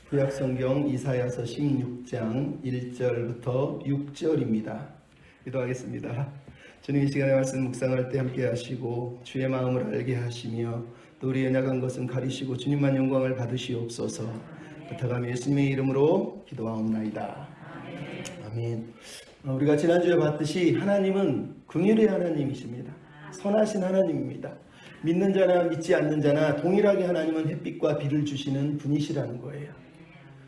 구약성경 이사야서 16장 1절부터 6절입니다. 기도하겠습니다. 주님, 이 시간에 말씀 묵상할 때 함께 하시고 주의 마음을 알게 하시며 또 우리 연약한 것은 가리시고 주님만 영광을 받으시옵소서. 부탁하며 예수님의 이름으로 기도하옵나이다. 아멘. 우리가 지난주에 봤듯이 하나님은 긍휼의 하나님이십니다. 선하신 하나님입니다. 믿는 자나 믿지 않는 자나 동일하게 하나님은 햇빛과 비를 주시는 분이시라는 거예요.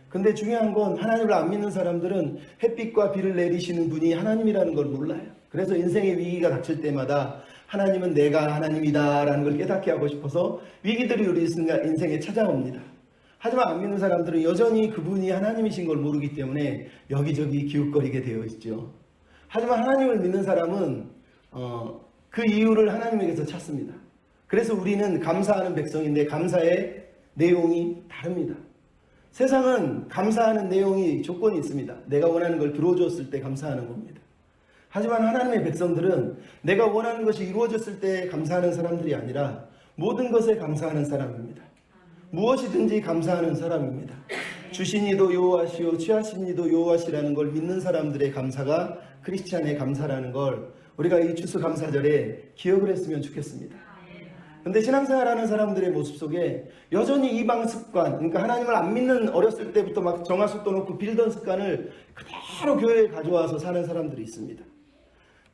근데 중요한 건 하나님을 안 믿는 사람들은 햇빛과 비를 내리시는 분이 하나님이라는 걸 몰라요. 그래서 인생의 위기가 닥칠 때마다 하나님은 내가 하나님이다 라는 걸 깨닫게 하고 싶어서 위기들이 우리 인생에 찾아옵니다. 하지만 안 믿는 사람들은 여전히 그분이 하나님이신 걸 모르기 때문에 여기저기 기웃거리게 되어 있죠. 하지만 하나님을 믿는 사람은 그 이유를 하나님에게서 찾습니다. 그래서 우리는 감사하는 백성인데 감사의 내용이 다릅니다. 세상은 감사하는 내용이 조건이 있습니다. 내가 원하는 걸 들어줬을 때 감사하는 겁니다. 하지만 하나님의 백성들은 내가 원하는 것이 이루어졌을 때 감사하는 사람들이 아니라 모든 것에 감사하는 사람입니다. 무엇이든지 감사하는 사람입니다. 주신 이도 여호와시요 취하신 이도 여호와시라는 걸 믿는 사람들의 감사가 크리스찬의 감사라는 걸 우리가 이 추수감사절에 기억을 했으면 좋겠습니다. 근데 신앙생활하는 사람들의 모습 속에 여전히 이방 습관, 그러니까 하나님을 안 믿는 어렸을 때부터 막 정화수 떠놓고 빌던 습관을 그대로 교회에 가져와서 사는 사람들이 있습니다.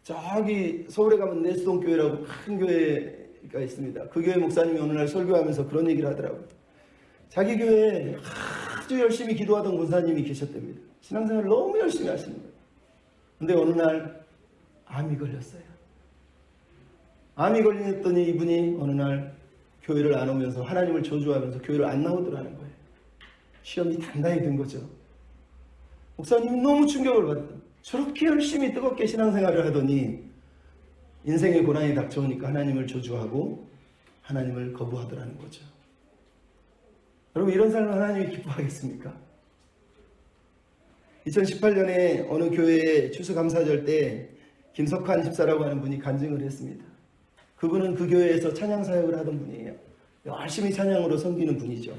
저기 서울에 가면 내수동 교회라고 큰 교회가 있습니다. 그 교회 목사님이 어느 날 설교하면서 그런 얘기를 하더라고요. 자기 교회에 아주 열심히 기도하던 권사님이 계셨답니다. 신앙생활을 너무 열심히 하시는 거예요. 근데 어느 날 암이 걸렸어요. 암이 걸렸더니 이분이 어느 날 교회를 안 오면서 하나님을 저주하면서 교회를 안 나오더라는 거예요. 시험이 단단히 든 거죠. 목사님이 너무 충격을 받았다. 저렇게 열심히 뜨겁게 신앙생활을 하더니 인생의 고난이 닥쳐오니까 하나님을 저주하고 하나님을 거부하더라는 거죠. 여러분, 이런 삶을 하나님이 기뻐하겠습니까? 2018년에 어느 교회에 추수감사절 때 김석환 집사라고 하는 분이 간증을 했습니다. 그분은 그 교회에서 찬양 사역을 하던 분이에요. 열심히 찬양으로 섬기는 분이죠.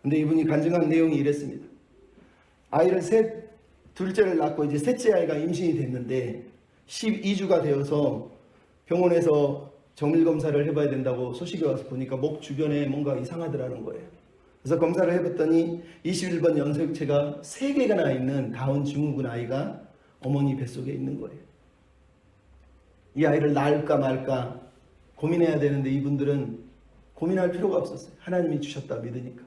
근데 이분이 간증한 내용이 이랬습니다. 아이를 둘째를 낳고 이제 셋째 아이가 임신이 됐는데 12주가 되어서 병원에서 정밀검사를 해봐야 된다고 소식이 와서 보니까 목 주변에 뭔가 이상하더라는 거예요. 그래서 검사를 해봤더니 21번 염색체가 3개가 나 있는 다운 증후군 아이가 어머니 뱃속에 있는 거예요. 이 아이를 낳을까 말까 고민해야 되는데 이분들은 고민할 필요가 없었어요. 하나님이 주셨다 믿으니까.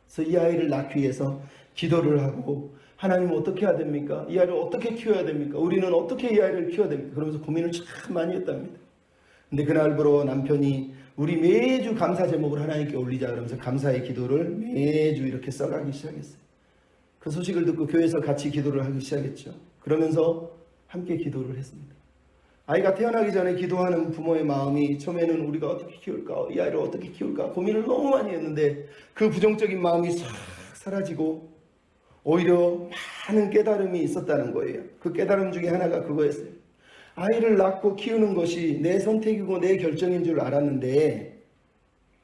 그래서 이 아이를 낳기 위해서 기도를 하고 하나님 어떻게 해야 됩니까? 이 아이를 어떻게 키워야 됩니까? 우리는 어떻게 이 아이를 키워야 됩니까? 그러면서 고민을 참 많이 했답니다. 근데 그날부로 남편이 우리 매주 감사 제목을 하나님께 올리자 그러면서 감사의 기도를 매주 이렇게 써가기 시작했어요. 그 소식을 듣고 교회에서 같이 기도를 하기 시작했죠. 그러면서 함께 기도를 했습니다. 아이가 태어나기 전에 기도하는 부모의 마음이 처음에는 우리가 어떻게 키울까, 이 아이를 어떻게 키울까 고민을 너무 많이 했는데 그 부정적인 마음이 싹 사라지고 오히려 많은 깨달음이 있었다는 거예요. 그 깨달음 중에 하나가 그거였어요. 아이를 낳고 키우는 것이 내 선택이고 내 결정인 줄 알았는데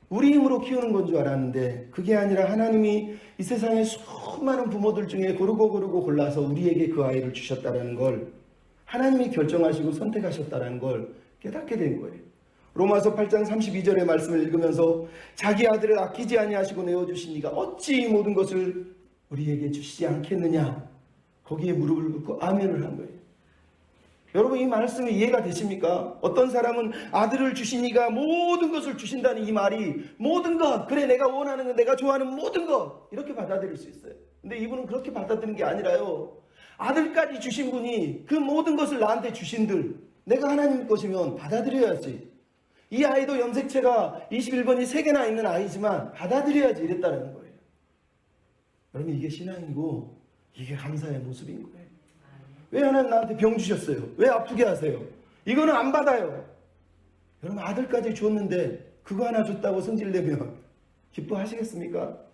우리 힘으로 키우는 건 줄 알았는데 그게 아니라 하나님이 이 세상의 수많은 부모들 중에 고르고 골라서 우리에게 그 아이를 주셨다는 걸 하나님이 결정하시고 선택하셨다는 걸 깨닫게 된 거예요. 로마서 8장 32절의 말씀을 읽으면서 자기 아들을 아끼지 아니하시고 내어주신 이가 어찌 이 모든 것을 우리에게 주시지 않겠느냐. 거기에 무릎을 꿇고 아멘을 한 거예요. 여러분, 이 말씀이 이해가 되십니까? 어떤 사람은 아들을 주신 이가 모든 것을 주신다는 이 말이 모든 것, 그래 내가 원하는 것, 내가 좋아하는 모든 것 이렇게 받아들일 수 있어요. 근데 이분은 그렇게 받아들이는 게 아니라요. 아들까지 주신 분이 그 모든 것을 나한테 주신들 내가 하나님 것이면 받아들여야지. 이 아이도 염색체가 21번이 3개나 있는 아이지만 받아들여야지 이랬다는 거예요. 여러분, 이게 신앙이고 이게 감사의 모습인 거예요. 왜 하나님 나한테 병 주셨어요? 왜 아프게 하세요? 이거는 안 받아요. 여러분, 아들까지 줬는데 그거 하나 줬다고 성질내면 기뻐하시겠습니까?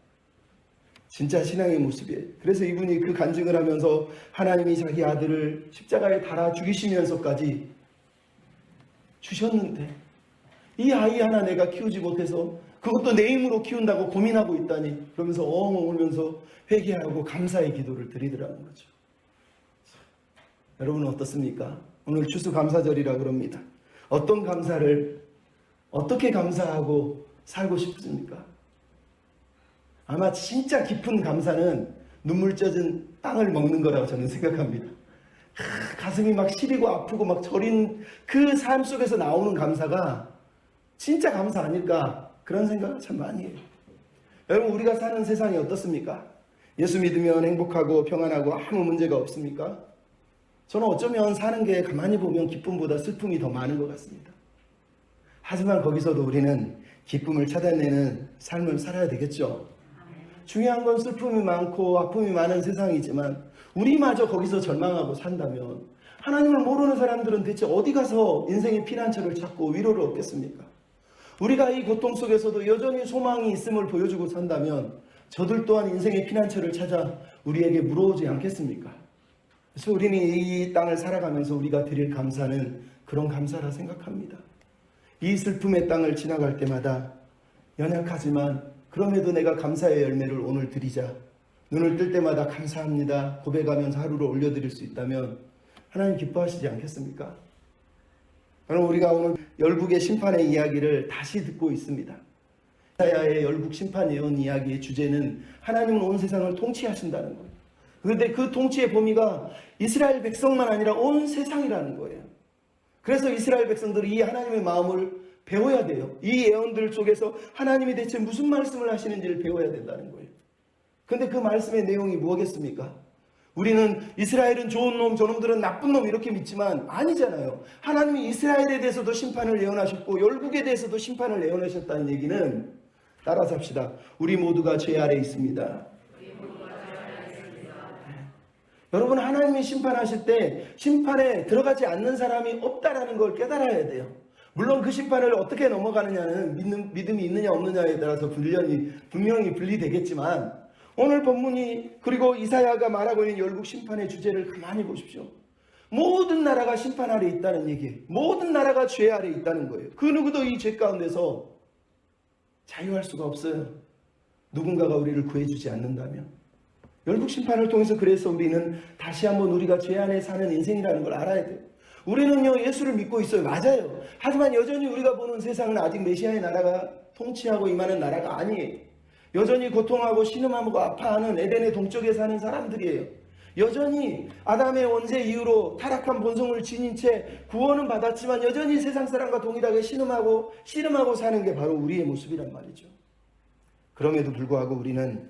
진짜 신앙의 모습이에요. 그래서 이분이 그 간증을 하면서 하나님이 자기 아들을 십자가에 달아 죽이시면서까지 주셨는데 이 아이 하나 내가 키우지 못해서 그것도 내 힘으로 키운다고 고민하고 있다니, 그러면서 엉엉 울면서 회개하고 감사의 기도를 드리더라는 거죠. 여러분은 어떻습니까? 오늘 추수감사절이라 그럽니다. 어떤 감사를 어떻게 감사하고 살고 싶습니까? 아마 진짜 깊은 감사는 눈물 젖은 땅을 먹는 거라고 저는 생각합니다. 가슴이 막 시리고 아프고 막 저린 그 삶 속에서 나오는 감사가 진짜 감사 아닐까, 그런 생각을 참 많이 해요. 여러분, 우리가 사는 세상이 어떻습니까? 예수 믿으면 행복하고 평안하고 아무 문제가 없습니까? 저는 어쩌면 사는 게 가만히 보면 기쁨보다 슬픔이 더 많은 것 같습니다. 하지만 거기서도 우리는 기쁨을 찾아내는 삶을 살아야 되겠죠. 중요한 건 슬픔이 많고 아픔이 많은 세상이지만 우리마저 거기서 절망하고 산다면 하나님을 모르는 사람들은 대체 어디 가서 인생의 피난처를 찾고 위로를 얻겠습니까? 우리가 이 고통 속에서도 여전히 소망이 있음을 보여주고 산다면 저들 또한 인생의 피난처를 찾아 우리에게 물어오지 않겠습니까? 그래서 우리는 이 땅을 살아가면서 우리가 드릴 감사는 그런 감사라 생각합니다. 이 슬픔의 땅을 지나갈 때마다 연약하지만 그럼에도 내가 감사의 열매를 오늘 드리자, 눈을 뜰 때마다 감사합니다 고백하면서 하루를 올려드릴 수 있다면 하나님 기뻐하시지 않겠습니까? 여러분, 우리가 오늘 열국의 심판의 이야기를 다시 듣고 있습니다. 이사야의 열국 심판 예언 이야기의 주제는 하나님은 온 세상을 통치하신다는 거예요. 그런데 그 통치의 범위가 이스라엘 백성만 아니라 온 세상이라는 거예요. 그래서 이스라엘 백성들이 이 하나님의 마음을 배워야 돼요. 이 예언들 속에서 하나님이 대체 무슨 말씀을 하시는지를 배워야 된다는 거예요. 그런데 그 말씀의 내용이 뭐겠습니까? 우리는 이스라엘은 좋은 놈, 저놈들은 나쁜 놈 이렇게 믿지만 아니잖아요. 하나님이 이스라엘에 대해서도 심판을 예언하셨고 열국에 대해서도 심판을 예언하셨다는 얘기는, 따라서 합시다. 우리 모두가 죄 아래 있습니다. 여러분, 하나님이 심판하실 때 심판에 들어가지 않는 사람이 없다라는 걸 깨달아야 돼요. 물론 그 심판을 어떻게 넘어가느냐는 믿음이 있느냐 없느냐에 따라서 분명히 분리되겠지만, 오늘 본문이 그리고 이사야가 말하고 있는 열국 심판의 주제를 가만히 보십시오. 모든 나라가 심판 아래 있다는 얘기예요. 모든 나라가 죄 아래 있다는 거예요. 그 누구도 이 죄 가운데서 자유할 수가 없어요. 누군가가 우리를 구해주지 않는다면. 열국 심판을 통해서 그래서 우리는 다시 한번 우리가 죄 안에 사는 인생이라는 걸 알아야 돼요. 우리는요, 예수를 믿고 있어요. 맞아요. 하지만 여전히 우리가 보는 세상은 아직 메시아의 나라가 통치하고 임하는 나라가 아니에요. 여전히 고통하고 신음하고 아파하는 에덴의 동쪽에 사는 사람들이에요. 여전히 아담의 원죄 이후로 타락한 본성을 지닌 채 구원은 받았지만 여전히 세상 사람과 동일하게 신음하고 씨름하고 사는 게 바로 우리의 모습이란 말이죠. 그럼에도 불구하고 우리는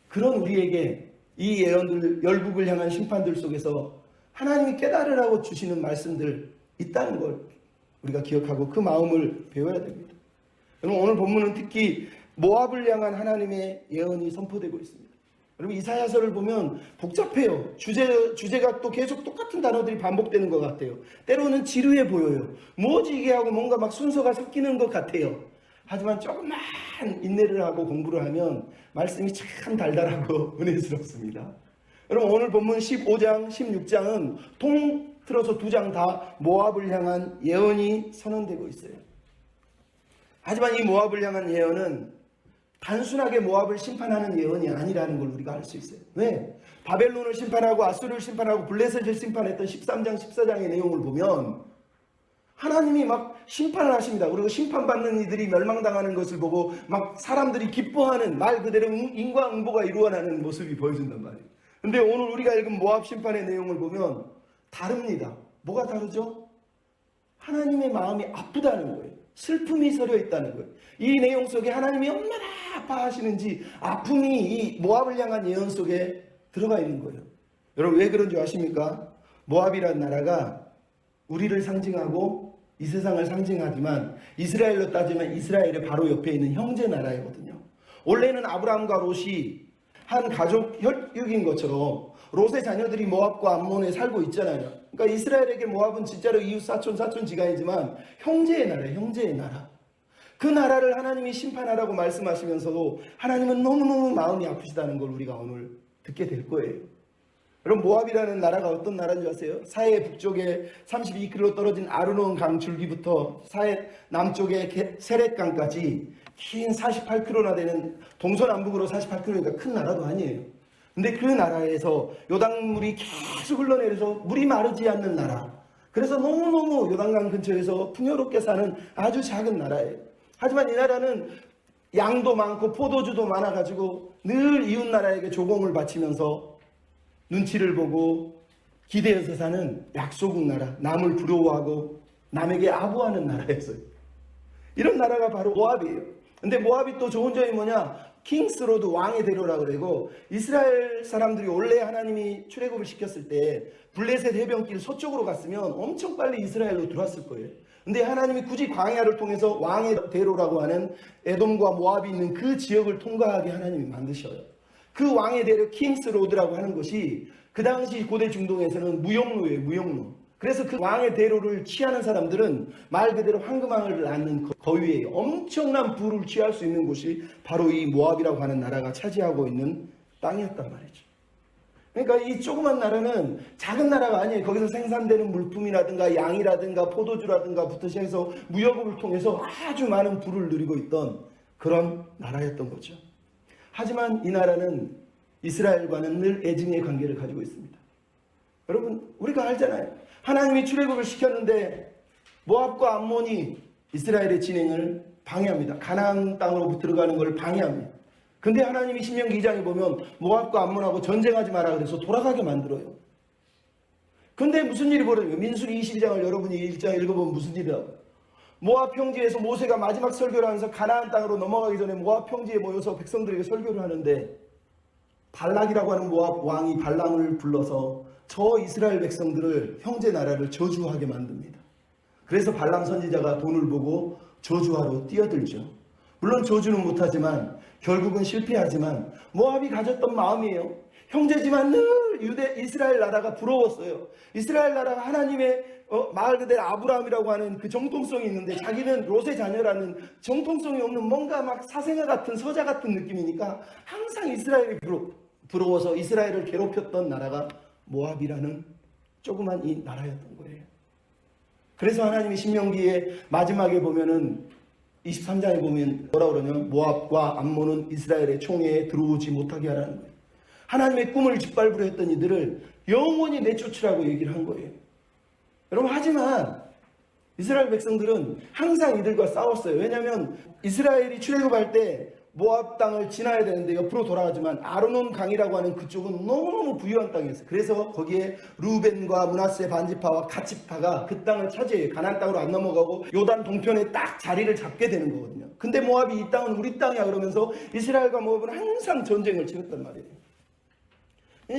그런 우리에게 이 예언들, 열국을 향한 심판들 속에서 하나님이 깨달으라고 주시는 말씀들 있다는 걸 우리가 기억하고 그 마음을 배워야 됩니다. 여러분, 오늘 본문은 특히 모압을 향한 하나님의 예언이 선포되고 있습니다. 여러분, 이사야서를 보면 복잡해요. 주제가 또 계속 똑같은 단어들이 반복되는 것 같아요. 때로는 지루해 보여요. 뭐지 이게 하고 뭔가 막 순서가 섞이는 것 같아요. 하지만 조금만 인내를 하고 공부를 하면 말씀이 참 달달하고 은혜스럽습니다. 여러분, 오늘 본문 15장, 16장은 통틀어서 두 장 다 모압을 향한 예언이 선언되고 있어요. 하지만 이 모압을 향한 예언은 단순하게 모압을 심판하는 예언이 아니라는 걸 우리가 알 수 있어요. 왜? 바벨론을 심판하고 아수르를 심판하고 블레셋을 심판했던 13장, 14장의 내용을 보면 하나님이 막 심판을 하십니다. 그리고 심판받는 이들이 멸망당하는 것을 보고 막 사람들이 기뻐하는, 말 그대로 인과응보가 이루어나는 모습이 보여준단 말이에요. 근데 오늘 우리가 읽은 모압 심판의 내용을 보면 다릅니다. 뭐가 다르죠? 하나님의 마음이 아프다는 거예요. 슬픔이 서려 있다는 거예요. 이 내용 속에 하나님이 얼마나 아파하시는지 아픔이 이 모압을 향한 예언 속에 들어가 있는 거예요. 여러분, 왜 그런 줄 아십니까? 모압이라는 나라가 우리를 상징하고 이 세상을 상징하지만 이스라엘로 따지면 이스라엘의 바로 옆에 있는 형제 나라이거든요. 원래는 아브라함과 롯이 한 가족 혈육인 것처럼 롯의 자녀들이 모압과 암몬에 살고 있잖아요. 그러니까 이스라엘에게 모압은 진짜로 이웃 사촌 지간이지만 형제의 나라예요. 형제의 나라. 그 나라를 하나님이 심판하라고 말씀하시면서도 하나님은 너무너무 마음이 아프시다는 걸 우리가 오늘 듣게 될 거예요. 여러분, 모압이라는 나라가 어떤 나라인 줄 아세요? 사해 북쪽에 32km 떨어진 아르논 강 줄기부터 사해 남쪽의 세렛강까지 긴 48km나 되는 동서남북으로 48km니까 큰 나라도 아니에요. 근데 그 나라에서 요단물이 계속 흘러내려서 물이 마르지 않는 나라. 그래서 너무너무 요단강 근처에서 풍요롭게 사는 아주 작은 나라예요. 하지만 이 나라는 양도 많고 포도주도 많아가지고 늘 이웃 나라에게 조공을 바치면서 눈치를 보고 기대어서 사는 약소국 나라, 남을 부러워하고 남에게 아부하는 나라였어요. 이런 나라가 바로 모압이에요. 근데 모압이 또 좋은 점이 뭐냐? 킹스로드, 왕의 대로라고 그러고, 이스라엘 사람들이 원래 하나님이 출애굽을 시켰을 때 블레셋 해변길 서쪽으로 갔으면 엄청 빨리 이스라엘로 들어왔을 거예요. 근데 하나님이 굳이 광야를 통해서 왕의 대로라고 하는 에돔과 모압이 있는 그 지역을 통과하게 하나님이 만드셔요. 그 왕의 대로 킹스로드라고 하는 것이 그 당시 고대 중동에서는 무역로예요, 무역로. 그래서 그 왕의 대로를 취하는 사람들은 말 그대로 황금왕을 낳는 거위예요. 엄청난 부를 취할 수 있는 곳이 바로 이 모압이라고 하는 나라가 차지하고 있는 땅이었단 말이죠. 그러니까 이 조그만 나라는 작은 나라가 아니에요. 거기서 생산되는 물품이라든가 양이라든가 포도주라든가부터 시작해서 무역을 통해서 아주 많은 부를 누리고 있던 그런 나라였던 거죠. 하지만 이 나라는 이스라엘과는 늘 애증의 관계를 가지고 있습니다. 여러분, 우리가 알잖아요. 하나님이 출애굽을 시켰는데 모압과 암몬이 이스라엘의 진행을 방해합니다. 가나안 땅으로 들어가는 걸 방해합니다. 근데 하나님이 신명기 2장에 보면 모압과 암몬하고 전쟁하지 마라 그래서 돌아가게 만들어요. 근데 무슨 일이 벌어져요? 민수기 22장을 여러분이 1장 읽어보면 무슨 일이라고? 모압 평지에서 모세가 마지막 설교를 하면서 가나안 땅으로 넘어가기 전에 모압 평지에 모여서 백성들에게 설교를 하는데 발락이라고 하는 모압 왕이 발람을 불러서 저 이스라엘 백성들을 형제 나라를 저주하게 만듭니다. 그래서 발람 선지자가 돈을 보고 저주하러 뛰어들죠. 물론 저주는 못하지만 결국은 실패하지만 모압이 가졌던 마음이에요. 형제지만 늘 이스라엘 나라가 부러웠어요. 이스라엘 나라가 하나님의 말 그대로 아브라함이라고 하는 그 정통성이 있는데 자기는 롯의 자녀라는 정통성이 없는 뭔가 막 사생아 같은 서자 같은 느낌이니까 항상 이스라엘이 부러워서 이스라엘을 괴롭혔던 나라가 모압이라는 조그만 이 나라였던 거예요. 그래서 하나님이 신명기의 마지막에 보면은 23장에 보면 뭐라고 그러냐면 모압과 암몬은 이스라엘의 총회에 들어오지 못하게 하라는 거예요. 하나님의 꿈을 짓밟으려 했던 이들을 영원히 내쫓으라고 얘기를 한 거예요. 여러분, 하지만 이스라엘 백성들은 항상 이들과 싸웠어요. 왜냐하면 이스라엘이 출애굽할 때 모압 땅을 지나야 되는데 옆으로 돌아가지만 아르논 강이라고 하는 그쪽은 너무너무 부유한 땅이었어요. 그래서 거기에 루벤과 므낫세 반지파와 갓지파가 그 땅을 차지해요. 가나안 땅으로 안 넘어가고 요단 동편에 딱 자리를 잡게 되는 거거든요. 근데 모압이 이 땅은 우리 땅이야 그러면서 이스라엘과 모압은 항상 전쟁을 치렀단 말이에요.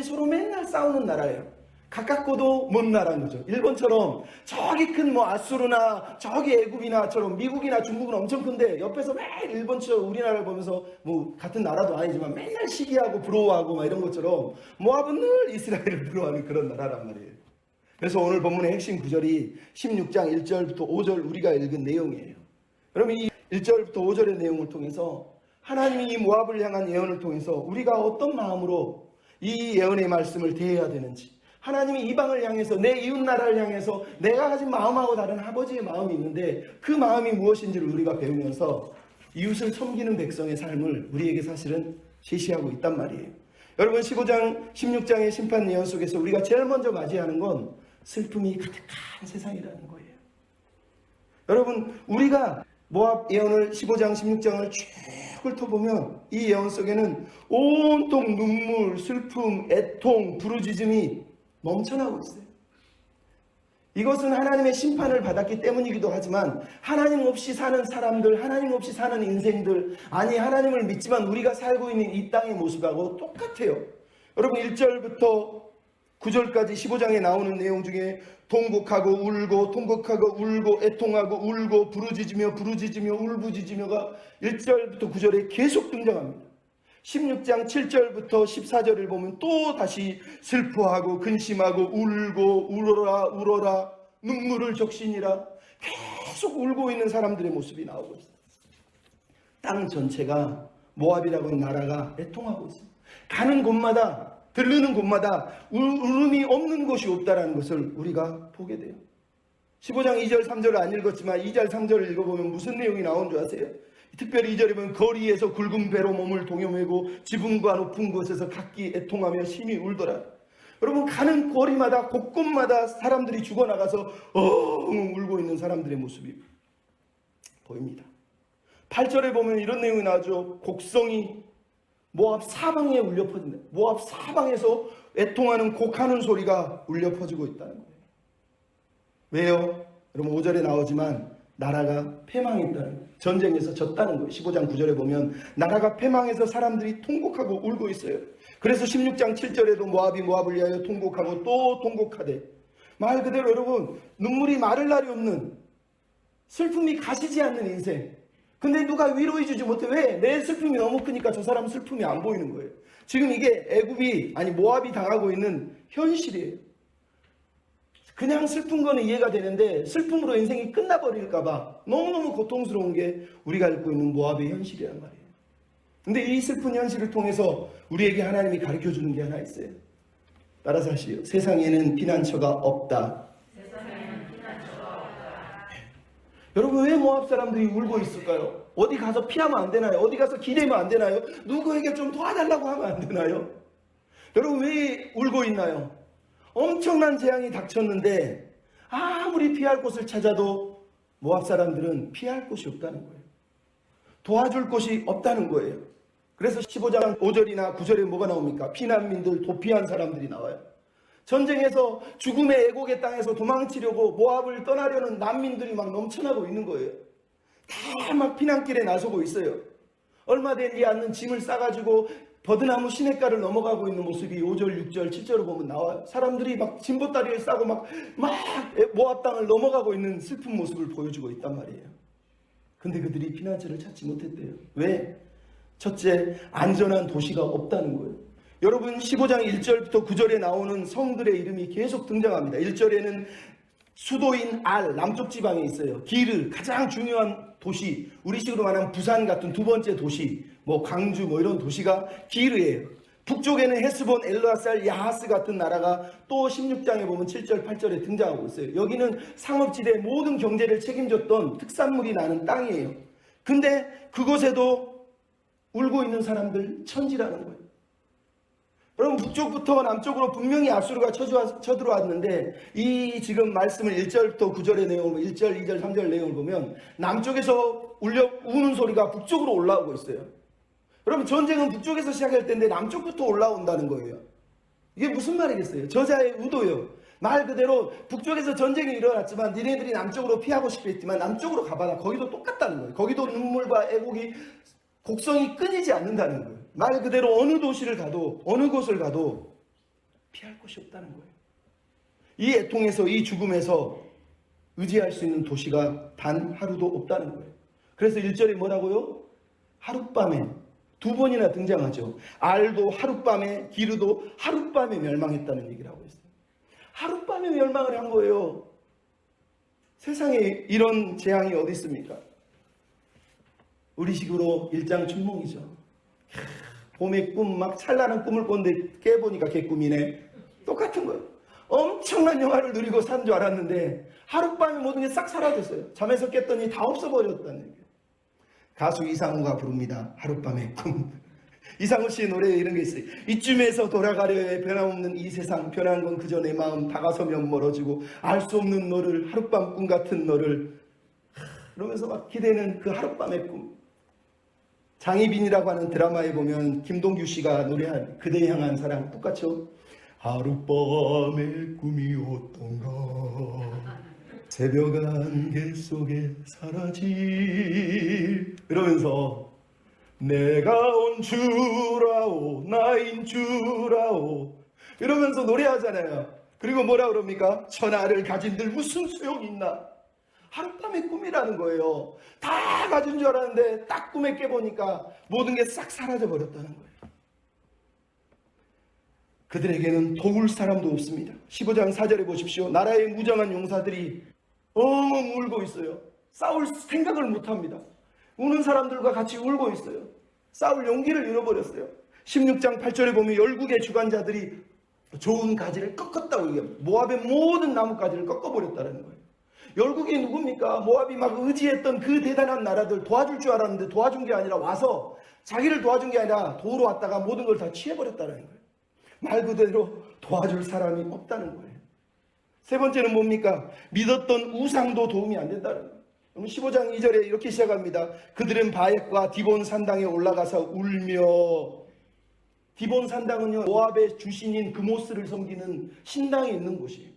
서로 맨날 싸우는 나라예요. 가깝고도 먼 나라인 거죠. 일본처럼 저기 큰 뭐 아수르나 저기 애굽이나처럼 미국이나 중국은 엄청 큰데 옆에서 매일 일본처럼 우리나라를 보면서 뭐 같은 나라도 아니지만 맨날 시기하고 부러워하고 막 이런 것처럼 모압은 늘 이스라엘을 부러워하는 그런 나라란 말이에요. 그래서 오늘 본문의 핵심 구절이 16장 1절부터 5절 우리가 읽은 내용이에요. 여러분, 이 1절부터 5절의 내용을 통해서 하나님이 이 모압을 향한 예언을 통해서 우리가 어떤 마음으로 이 예언의 말씀을 대해야 되는지, 하나님이 이방을 향해서 내 이웃나라를 향해서 내가 가진 마음하고 다른 아버지의 마음이 있는데 그 마음이 무엇인지를 우리가 배우면서 이웃을 섬기는 백성의 삶을 우리에게 사실은 제시하고 있단 말이에요. 여러분, 15장 16장의 심판 예언 속에서 우리가 제일 먼저 맞이하는 건 슬픔이 가득한 세상이라는 거예요. 여러분, 우리가 모압 예언을 15장 16장을 쭉 훑어보면 이 예언 속에는 온통 눈물, 슬픔, 애통, 부르짖음이 넘쳐나고 있어요. 이것은 하나님의 심판을 받았기 때문이기도 하지만 하나님 없이 사는 사람들, 하나님 없이 사는 인생들, 아니 하나님을 믿지만 우리가 살고 있는 이 땅의 모습하고 똑같아요. 여러분, 1절부터 9절까지 15장에 나오는 내용 중에 통곡하고 울고 통곡하고 울고 애통하고 울고 부르짖으며 울부짖으며가 1절부터 9절에 계속 등장합니다. 16장 7절부터 14절을 보면 또 다시 슬퍼하고 근심하고 울고 울어라 눈물을 적시니라 계속 울고 있는 사람들의 모습이 나오고 있어요. 땅 전체가 모압이라고 하는 나라가 애통하고 있어요. 가는 곳마다 들르는 곳마다 울음이 없는 곳이 없다라는 것을 우리가 보게 돼요. 15장 2절 3절을 안 읽었지만 2절 3절을 읽어보면 무슨 내용이 나온 줄 아세요? 특별히 2절에 보면 거리에서 굵은 배로 몸을 동여매고 지붕과 높은 곳에서 각기 애통하며 심히 울더라. 여러분, 가는 거리마다 곳곳마다 사람들이 죽어나가서 울고 있는 사람들의 모습이 보입니다. 8절에 보면 이런 내용이 나오죠. 곡성이 모압 사방에 울려 퍼진다. 모압 사방에서 애통하는 곡하는 소리가 울려 퍼지고 있다는 거예요. 왜요? 여러분, 5절에 나오지만 나라가 패망했다는 거예요. 전쟁에서 졌다는 거예요. 15장 9절에 보면 나라가 패망해서 사람들이 통곡하고 울고 있어요. 그래서 16장 7절에도 모압이 모압을 위하여 통곡하고 또 통곡하되, 말 그대로 여러분, 눈물이 마를 날이 없는, 슬픔이 가시지 않는 인생. 근데 누가 위로해 주지 못해. 왜? 내 슬픔이 너무 크니까 저 사람 슬픔이 안 보이는 거예요. 지금 이게 모압이 당하고 있는 현실이에요. 그냥 슬픈 거는 이해가 되는데 슬픔으로 인생이 끝나버릴까봐 너무너무 고통스러운 게 우리가 읽고 있는 모압의 현실이란 말이에요. 근데 이 슬픈 현실을 통해서 우리에게 하나님이 가르쳐주는 게 하나 있어요. 따라서 하시오. 세상에는 피난처가 없다. 여러분, 왜 모압 사람들이 울고 있을까요? 어디 가서 피하면 안 되나요? 어디 가서 기대면 안 되나요? 누구에게 좀 도와달라고 하면 안 되나요? 여러분, 왜 울고 있나요? 엄청난 재앙이 닥쳤는데 아무리 피할 곳을 찾아도 모압 사람들은 피할 곳이 없다는 거예요. 도와줄 곳이 없다는 거예요. 그래서 15장 5절이나 9절에 뭐가 나옵니까? 피난민들, 도피한 사람들이 나와요. 전쟁에서 죽음의 애곡의 땅에서 도망치려고 모압을 떠나려는 난민들이 막 넘쳐나고 있는 거예요. 다 막 피난길에 나서고 있어요. 얼마 되지 않는 짐을 싸가지고 버드나무 시냇가를 넘어가고 있는 모습이 5절, 6절, 7절을 보면 나와요. 사람들이 막 짐보따리를 싸고 막 모압 땅을 넘어가고 있는 슬픈 모습을 보여주고 있단 말이에요. 근데 그들이 피난처를 찾지 못했대요. 왜? 첫째, 안전한 도시가 없다는 거예요. 여러분, 15장 1절부터 9절에 나오는 성들의 이름이 계속 등장합니다. 1절에는 수도인 알, 남쪽 지방에 있어요. 기르, 가장 중요한 도시, 우리식으로 말하면 부산 같은 두 번째 도시, 광주 이런 도시가 기르예요. 북쪽에는 헤스본, 엘르아살, 야하스 같은 나라가 또 16장에 보면 7절, 8절에 등장하고 있어요. 여기는 상업지대 모든 경제를 책임졌던 특산물이 나는 땅이에요. 근데 그곳에도 울고 있는 사람들 천지라는 거예요. 여러분, 북쪽부터 남쪽으로 분명히 아수르가 쳐들어왔는데 이 지금 말씀을 1절부터 9절의 내용을 1절, 2절, 3절 내용을 보면 남쪽에서 우는 소리가 북쪽으로 올라오고 있어요. 여러분, 전쟁은 북쪽에서 시작할 텐데 남쪽부터 올라온다는 거예요. 이게 무슨 말이겠어요? 저자의 의도요. 말 그대로 북쪽에서 전쟁이 일어났지만 니네들이 남쪽으로 피하고 싶어 했지만 남쪽으로 가봐라. 거기도 똑같다는 거예요. 거기도 눈물과 애곡이 곡성이 끊이지 않는다는 거예요. 말 그대로 어느 도시를 가도 어느 곳을 가도 피할 곳이 없다는 거예요. 이 애통에서 이 죽음에서 의지할 수 있는 도시가 단 하루도 없다는 거예요. 그래서 1절에 뭐라고요? 하룻밤에 두 번이나 등장하죠. 알도 하룻밤에, 기르도 하룻밤에 멸망했다는 얘기를 하고 있어요. 하룻밤에 멸망을 한 거예요. 세상에 이런 재앙이 어디 있습니까? 우리식으로 일장춘몽이죠. 봄의 꿈, 막 찬란한 꿈을 꿨는데 깨보니까 개꿈이네. 똑같은 거예요. 엄청난 영화를 누리고 산 줄 알았는데 하룻밤에 모든 게 싹 사라졌어요. 잠에서 깼더니 다 없어버렸다는 얘기예요. 가수 이상우가 부릅니다. 하룻밤의 꿈. 이상우 씨의 노래에 이런 게 있어요. 이쯤에서 돌아가려 해 변함없는 이 세상, 변한 건 그저 내 마음, 다가서면 멀어지고 알 수 없는 너를, 하룻밤 꿈 같은 너를, 그러면서 막 기대는 그 하룻밤의 꿈. 장희빈이라고 하는 드라마에 보면 김동규 씨가 노래한 그대 향한 사랑 똑같죠? 하룻밤의 꿈이 어떤가, 새벽 안개 속에 사라질, 이러면서 내가 온 줄 아오, 나인 줄 아오, 이러면서 노래하잖아요. 그리고 뭐라 그럽니까? 천하를 가진들 무슨 소용이 있나. 하룻밤의 꿈이라는 거예요. 다 가진 줄 알았는데 딱 꿈에 깨보니까 모든 게 싹 사라져 버렸다는 거예요. 그들에게는 도울 사람도 없습니다. 15장 4절에 보십시오. 나라의 무정한 용사들이 엉엉 울고 있어요. 싸울 생각을 못합니다. 우는 사람들과 같이 울고 있어요. 싸울 용기를 잃어버렸어요. 16장 8절에 보면 열국의 주관자들이 좋은 가지를 꺾었다고 얘기합니다. 모압의 모든 나뭇가지를 꺾어버렸다는 거예요. 열국이 누굽니까? 모압이 막 의지했던 그 대단한 나라들 도와줄 줄 알았는데 도와준 게 아니라 와서 자기를 도와준 게 아니라 도우러 왔다가 모든 걸 다 취해버렸다는 거예요. 말 그대로 도와줄 사람이 없다는 거예요. 세 번째는 뭡니까? 믿었던 우상도 도움이 안 된다는 거예요. 15장 2절에 이렇게 시작합니다. 그들은 바액과 디본 산당에 올라가서 울며, 디본 산당은요 모압의 주신인 그모스를 섬기는 신당이 있는 곳이에요.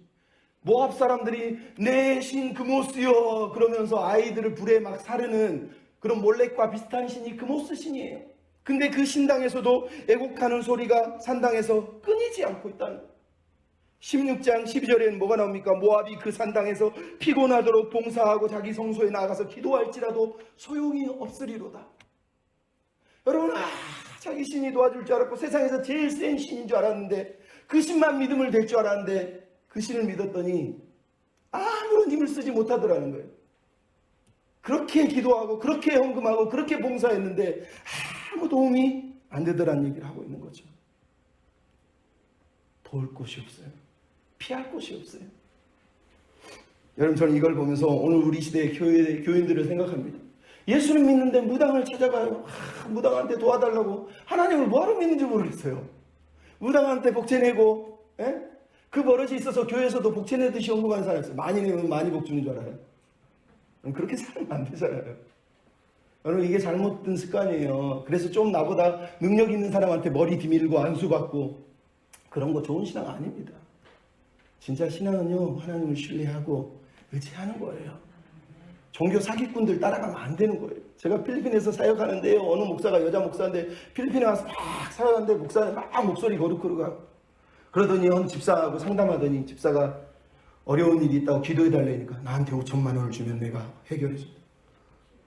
모압 사람들이 내 신 그모스여 그러면서 아이들을 불에 막 사르는 그런 몰렉과 비슷한 신이 그모스 신이에요. 근데 그 신당에서도 애곡하는 소리가 산당에서 끊이지 않고 있다는 거예요. 16장 12절에는 뭐가 나옵니까? 모압이 그 산당에서 피곤하도록 봉사하고 자기 성소에 나가서 기도할지라도 소용이 없으리로다. 여러분, 자기 신이 도와줄 줄 알았고 세상에서 제일 센 신인 줄 알았는데, 그 신만 믿으면 될 줄 알았는데 그 신을 믿었더니 아무런 힘을 쓰지 못하더라는 거예요. 그렇게 기도하고 그렇게 헌금하고 그렇게 봉사했는데 아무 도움이 안 되더라는 얘기를 하고 있는 거죠. 도울 곳이 없어요. 피할 곳이 없어요. 여러분, 저는 이걸 보면서 오늘 우리 시대의 교인들을 생각합니다. 예수를 믿는데 무당을 찾아가요. 무당한테 도와달라고. 하나님을 뭐하러 믿는지 모르겠어요. 무당한테 복채 내고, 그 버릇이 있어서 교회에서도 복채 내듯이 헌금하는 사람이 있어요. 많이 내면 많이 복 주는 줄 알아요. 그렇게 살면 안 되잖아요. 여러분, 이게 잘못된 습관이에요. 그래서 좀 나보다 능력 있는 사람한테 머리 디밀고 안수받고 그런 거 좋은 신앙 아닙니다. 진짜 신앙은요, 하나님을 신뢰하고 의지하는 거예요. 종교 사기꾼들 따라가면 안 되는 거예요. 제가 필리핀에서 사역하는데요, 어느 목사가 여자 목사인데 필리핀에 와서 막 사역하는데 목사는 막 목소리 거룩거룩하고 그러더니 어느 집사하고 상담하더니 집사가 어려운 일이 있다고 기도해달라니까 나한테 5천만 원을 주면 내가 해결해줘.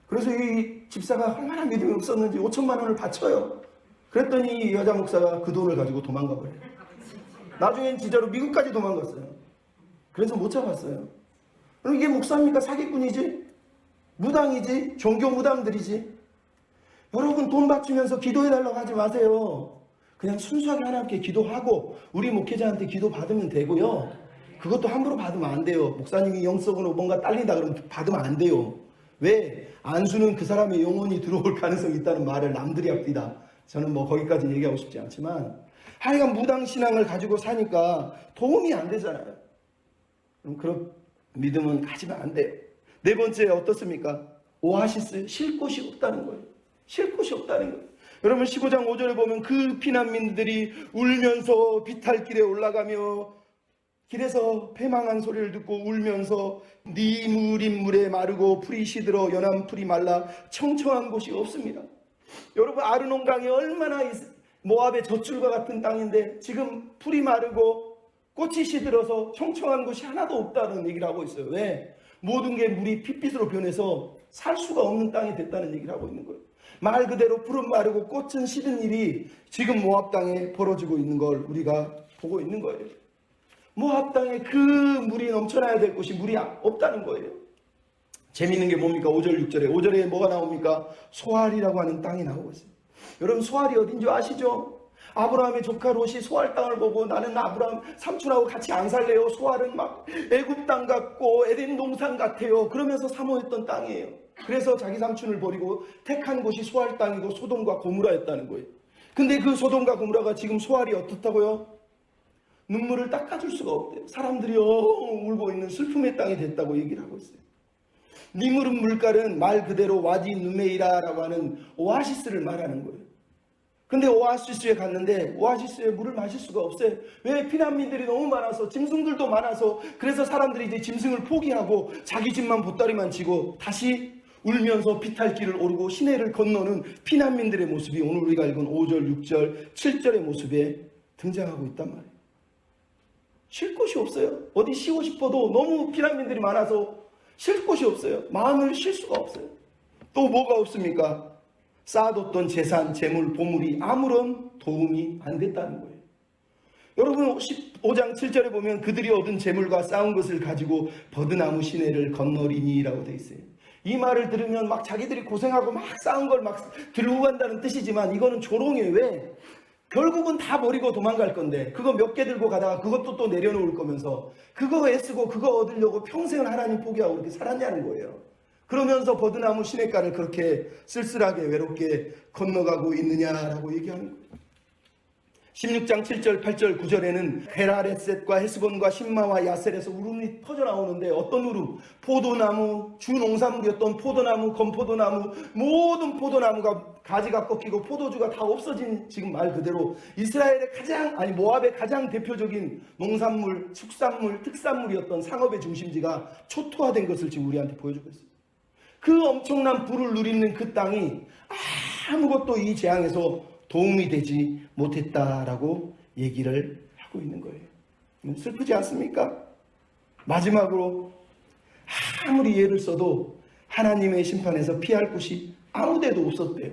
그래서 이 집사가 얼마나 믿음이 없었는지 5천만 원을 바쳐요. 그랬더니 이 여자 목사가 그 돈을 가지고 도망가 버려요. 나중엔 진짜로 미국까지 도망갔어요. 그래서 못 잡았어요. 그럼 이게 목사입니까? 사기꾼이지? 무당이지? 종교 무당들이지? 여러분, 돈 바치면서 기도해달라고 하지 마세요. 그냥 순수하게 하나님께 기도하고 우리 목회자한테 기도 받으면 되고요. 그것도 함부로 받으면 안 돼요. 목사님이 영적으로 뭔가 딸린다 그러면 받으면 안 돼요. 왜? 안수는 그 사람의 영혼이 들어올 가능성이 있다는 말을 남들이 합니다. 저는 뭐 거기까지 얘기하고 싶지 않지만 하여간 무당신앙을 가지고 사니까 도움이 안 되잖아요. 그럼 그런 믿음은 가지면 안 돼요. 네 번째 어떻습니까? 오아시스, 쉴 곳이 없다는 거예요. 쉴 곳이 없다는 거예요. 여러분, 15장 5절에 보면 그 피난민들이 울면서 비탈길에 올라가며 길에서 패망한 소리를 듣고 울면서 네 물인 물에 마르고 풀이 시들어 연한 풀이 말라 청청한 곳이 없습니다. 여러분, 아르논강이 얼마나 모압의 젖줄과 같은 땅인데 지금 풀이 마르고 꽃이 시들어서 청청한 곳이 하나도 없다는 얘기를 하고 있어요. 왜? 모든 게 물이 핏빛으로 변해서 살 수가 없는 땅이 됐다는 얘기를 하고 있는 거예요. 말 그대로 풀은 마르고 꽃은 시든 일이 지금 모압 땅에 벌어지고 있는 걸 우리가 보고 있는 거예요. 모압 땅에 그 물이 넘쳐나야 될 곳이 물이 없다는 거예요. 재미있는 게 뭡니까? 5절 6절에 5절에 뭐가 나옵니까? 소알이라고 하는 땅이 나오고 있어요. 여러분, 소알이 어딘지 아시죠? 아브라함의 조카 롯이 소알 땅을 보고 나는 아브라함 삼촌하고 같이 안 살래요. 소알은 막 애굽 땅 같고 에덴 동산 같아요. 그러면서 사모했던 땅이에요. 그래서 자기 삼촌을 버리고 택한 곳이 소알 땅이고 소돔과 고무라였다는 거예요. 근데 그 소돔과 고무라가 지금 소알이 어떻다고요? 눈물을 닦아줄 수가 없대요. 사람들이 울고 있는 슬픔의 땅이 됐다고 얘기를 하고 있어요. 니무름 물갈은 말 그대로 와디 누메이라라고 하는 오아시스를 말하는 거예요. 근데 오아시스에 갔는데 오아시스에 물을 마실 수가 없어요. 왜? 피난민들이 너무 많아서, 짐승들도 많아서, 그래서 사람들이 이제 짐승을 포기하고 자기 집만 보따리만 지고 다시 울면서 비탈길을 오르고 시내를 건너는 피난민들의 모습이 오늘 우리가 읽은 5절, 6절, 7절의 모습에 등장하고 있단 말이에요. 쉴 곳이 없어요. 어디 쉬고 싶어도 너무 피난민들이 많아서 쉴 곳이 없어요. 마음을 쉴 수가 없어요. 또 뭐가 없습니까? 쌓아뒀던 재산, 재물, 보물이 아무런 도움이 안 됐다는 거예요. 여러분, 15장 7절에 보면 그들이 얻은 재물과 쌓은 것을 가지고 버드나무 시내를 건너리니라고 되어 있어요. 이 말을 들으면 막 자기들이 고생하고 막 쌓은 걸 막 들고 간다는 뜻이지만 이거는 조롱이에요. 왜? 결국은 다 버리고 도망갈 건데 그거 몇 개 들고 가다가 그것도 또 내려놓을 거면서 그거 애쓰고 그거 얻으려고 평생을 하나님 포기하고 그렇게 살았냐는 거예요. 그러면서 버드나무 시냇가를 그렇게 쓸쓸하게 외롭게 건너가고 있느냐라고 얘기하는 거예요. 16장 7절 8절 9절에는 베라레셋과 헤스본과 신마와 야셀에서 울음이 퍼져나오는데 어떤 울음? 포도나무, 주농산물이었던 포도나무, 건포도나무, 모든 포도나무가 가지가 꺾이고 포도주가 다 없어진, 지금 말 그대로 이스라엘의 모압의 가장 대표적인 농산물, 축산물, 특산물이었던 상업의 중심지가 초토화된 것을 지금 우리한테 보여주고 있어요. 그 엄청난 부를 누리는 그 땅이 아무것도 이 재앙에서 도움이 되지 못했다라고 얘기를 하고 있는 거예요. 슬프지 않습니까? 마지막으로 아무리 예를 써도 하나님의 심판에서 피할 곳이 아무데도 없었대요.